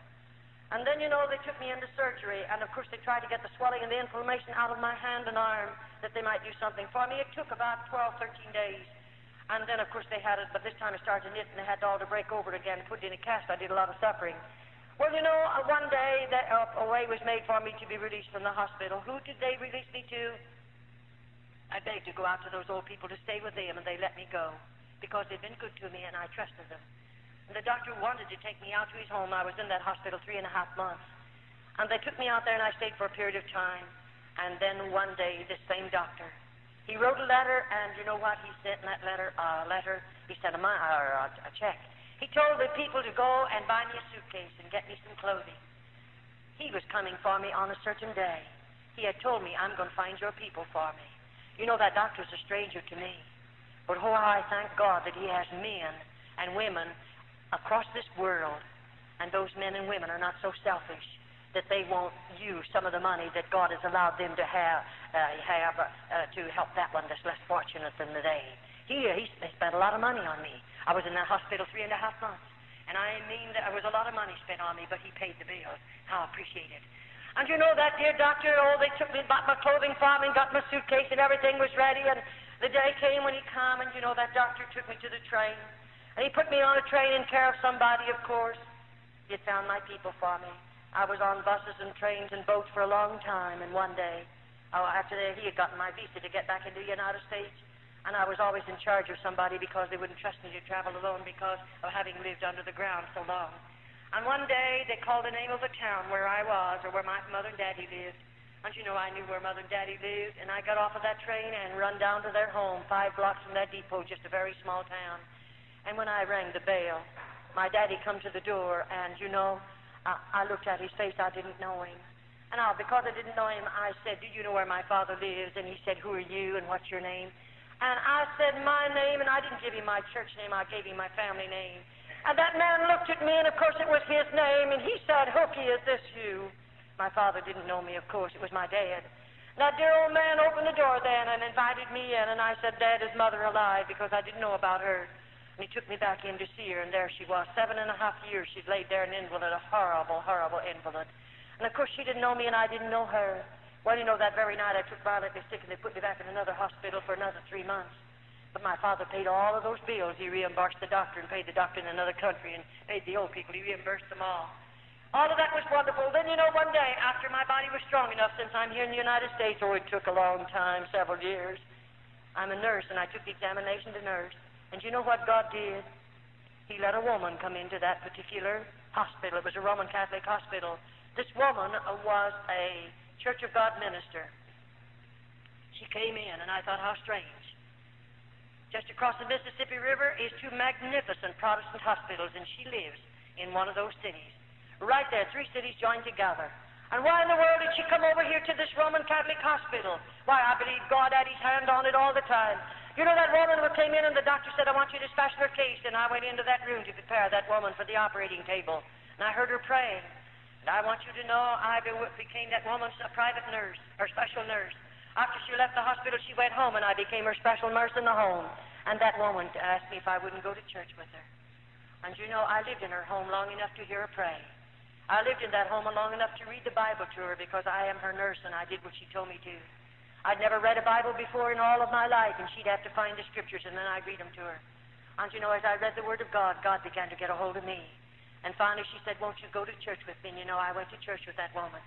And then, you know, they took me into surgery, and of course they tried to get the swelling and the inflammation out of my hand and arm, that they might do something for me. It took about 12, 13 days. And then, of course, they had it, but this time it started to knit, and they had it all to break over it again, put it in a cast. I did a lot of suffering. Well, you know, one day a way was made for me to be released from the hospital. Who did they release me to? I begged to go out to those old people to stay with them, and they let me go, because they'd been good to me, and I trusted them. And the doctor wanted to take me out to his home. I was in that hospital 3.5 months. And they took me out there, and I stayed for a period of time. And then one day, this same doctor, he wrote a letter, and you know what he sent in that letter? He sent a check. He told the people to go and buy me a suitcase and get me some clothing. He was coming for me on a certain day. He had told me, I'm going to find your people for me. You know, that doctor's a stranger to me. But oh, I thank God that he has men and women across this world, and those men and women are not so selfish that they won't use some of the money that God has allowed them to have to help that one that's less fortunate than they. He spent a lot of money on me. I was in that hospital 3.5 months, and I mean there was a lot of money spent on me, but he paid the bill. How I appreciate it. And you know that dear doctor, they took me, bought my clothing for me, and got my suitcase, and everything was ready, and the day came when he came, and you know that doctor took me to the train. And he put me on a train in care of somebody, of course. He had found my people for me. I was on buses and trains and boats for a long time, and one day, after that, he had gotten my visa to get back into the United States, and I was always in charge of somebody because they wouldn't trust me to travel alone because of having lived under the ground so long. And one day, they called the name of the town where I was, or where my mother and daddy lived. And you know, I knew where mother and daddy lived, and I got off of that train and run down to their home, 5 blocks from that depot, just a very small town. And when I rang the bell, my daddy come to the door, and you know, I looked at his face. I didn't know him. And because I didn't know him, I said, do you know where my father lives? And he said, who are you, and what's your name? And I said my name, and I didn't give him my church name. I gave him my family name. And that man looked at me, and of course it was his name, and he said, Hooky, is this you? My father didn't know me, of course. It was my dad. That dear old man opened the door then and invited me in, and I said, Dad, is Mother alive? Because I didn't know about her. And he took me back in to see her, and there she was. 7.5 years she'd laid there an invalid, a horrible, horrible invalid. And, of course, she didn't know me, and I didn't know her. Well, you know, that very night I took violently sick, and they put me back in another hospital for another 3 months. But my father paid all of those bills. He reimbursed the doctor and paid the doctor in another country and paid the old people. He reimbursed them all. All of that was wonderful. Then, you know, one day, after my body was strong enough, since I'm here in the United States, it took a long time, several years. I'm a nurse, and I took the examination to nurse. And you know what God did? He let a woman come into that particular hospital. It was a Roman Catholic hospital. This woman was a Church of God minister. She came in, and I thought, how strange. Just across the Mississippi River is 2 magnificent Protestant hospitals, and she lives in one of those cities. Right there, 3 cities joined together. And why in the world did she come over here to this Roman Catholic hospital? Why, I believe God had his hand on it all the time. You know, that woman who came in and the doctor said, I want you to dispatch her case, and I went into that room to prepare that woman for the operating table. And I heard her praying. And I want you to know I became that woman's private nurse, her special nurse. After she left the hospital, she went home, and I became her special nurse in the home. And that woman asked me if I wouldn't go to church with her. And you know, I lived in her home long enough to hear her pray. I lived in that home long enough to read the Bible to her because I am her nurse and I did what she told me to. I'd never read a Bible before in all of my life, and she'd have to find the scriptures and then I'd read them to her. And you know, as I read the Word of God, God began to get a hold of me. And finally she said, won't you go to church with me? And you know, I went to church with that woman.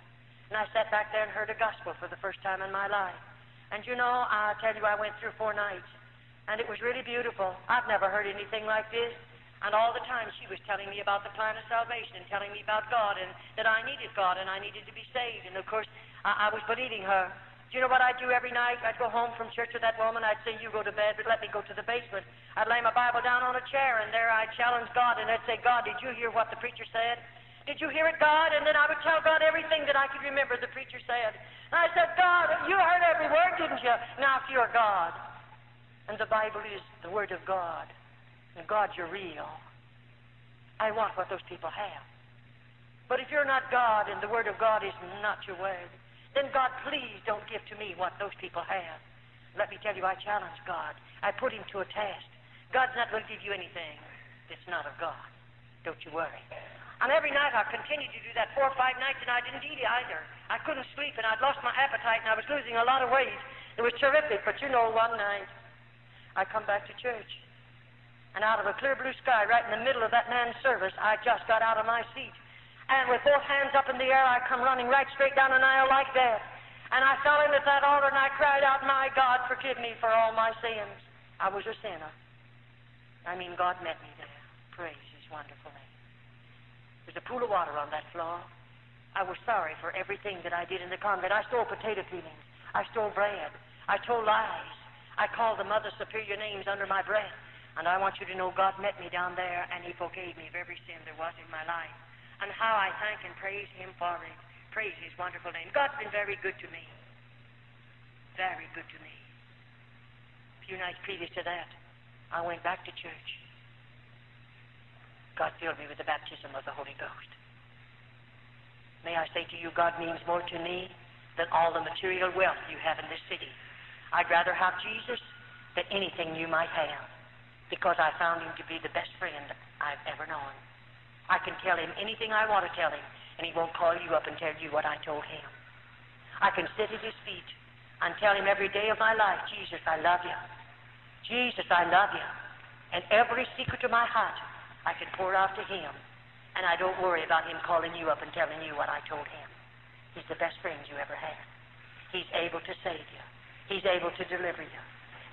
And I sat back there and heard a gospel for the first time in my life. And you know, I tell you, I went through 4 nights. And it was really beautiful. I've never heard anything like this. And all the time she was telling me about the plan of salvation and telling me about God and that I needed God and I needed to be saved. And, of course, I was believing her. Do you know what I'd do every night? I'd go home from church with that woman. I'd say, you go to bed, but let me go to the basement. I'd lay my Bible down on a chair, and there I'd challenge God. And I'd say, God, did you hear what the preacher said? Did you hear it, God? And then I would tell God everything that I could remember the preacher said. And I said, God, you heard every word, didn't you? Now, if you're God, and the Bible is the Word of God, and God, you're real, I want what those people have. But if you're not God and the Word of God is not your Word, then God, please don't give to me what those people have. Let me tell you, I challenge God. I put him to a test. God's not going to give you anything that's not of God. Don't you worry. And every night I continued to do that 4 or 5 nights, and I didn't eat either. I couldn't sleep, and I'd lost my appetite, and I was losing a lot of weight. It was terrific, but you know, one night I come back to church. And out of a clear blue sky, right in the middle of that man's service, I just got out of my seat. And with both hands up in the air, I come running right straight down an aisle like that. And I fell in at that altar and I cried out, my God, forgive me for all my sins. I was a sinner. I mean, God met me there. Praise his wonderful name. There's a pool of water on that floor. I was sorry for everything that I did in the convent. I stole potato peelings. I stole bread. I told lies. I called the Mother Superior names under my breath. And I want you to know God met me down there, and he forgave me of every sin there was in my life. And how I thank and praise him for it. Praise his wonderful name. God's been very good to me. Very good to me. A few nights previous to that, I went back to church. God filled me with the baptism of the Holy Ghost. May I say to you, God means more to me than all the material wealth you have in this city. I'd rather have Jesus than anything you might have, because I found him to be the best friend I've ever known. I can tell him anything I want to tell him, and he won't call you up and tell you what I told him. I can sit at his feet and tell him every day of my life, Jesus, I love you. Jesus, I love you. And every secret of my heart, I can pour out to him, and I don't worry about him calling you up and telling you what I told him. He's the best friend you ever had. He's able to save you. He's able to deliver you.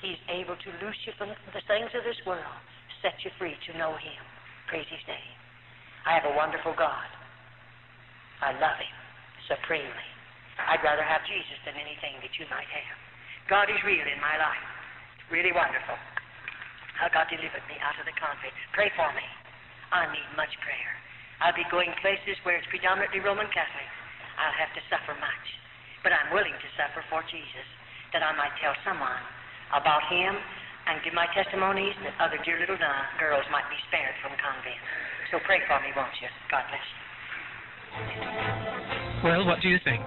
He's able to loose you from the things of this world, set you free to know him. Praise his name. I have a wonderful God. I love him supremely. I'd rather have Jesus than anything that you might have. God is real in my life. Really wonderful. How God delivered me out of the convent. Pray for me. I need much prayer. I'll be going places where it's predominantly Roman Catholic. I'll have to suffer much. But I'm willing to suffer for Jesus, that I might tell someone about him and give my testimonies that other dear little girls might be spared from convent. So pray for me, won't you? God bless you. Well, what do you think?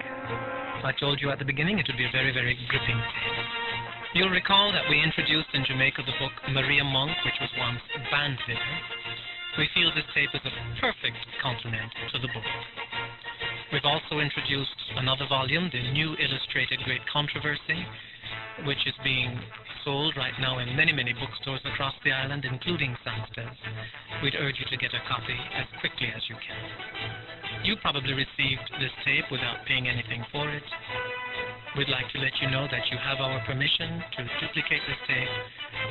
I told you at the beginning it would be a very, very gripping tape. You'll recall that we introduced in Jamaica the book Maria Monk, which was once Bandleader. We feel this tape is a perfect complement to the book. We've also introduced another volume, the New Illustrated Great Controversy, which is being sold right now in many, many bookstores across the island, including Sanstead's. We'd urge you to get a copy as quickly as you can. You probably received this tape without paying anything for it. We'd like to let you know that you have our permission to duplicate this tape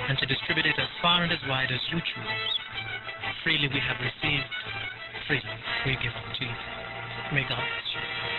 and to distribute it as far and as wide as you choose. Freely we have received, freely we give it to you. May God bless you.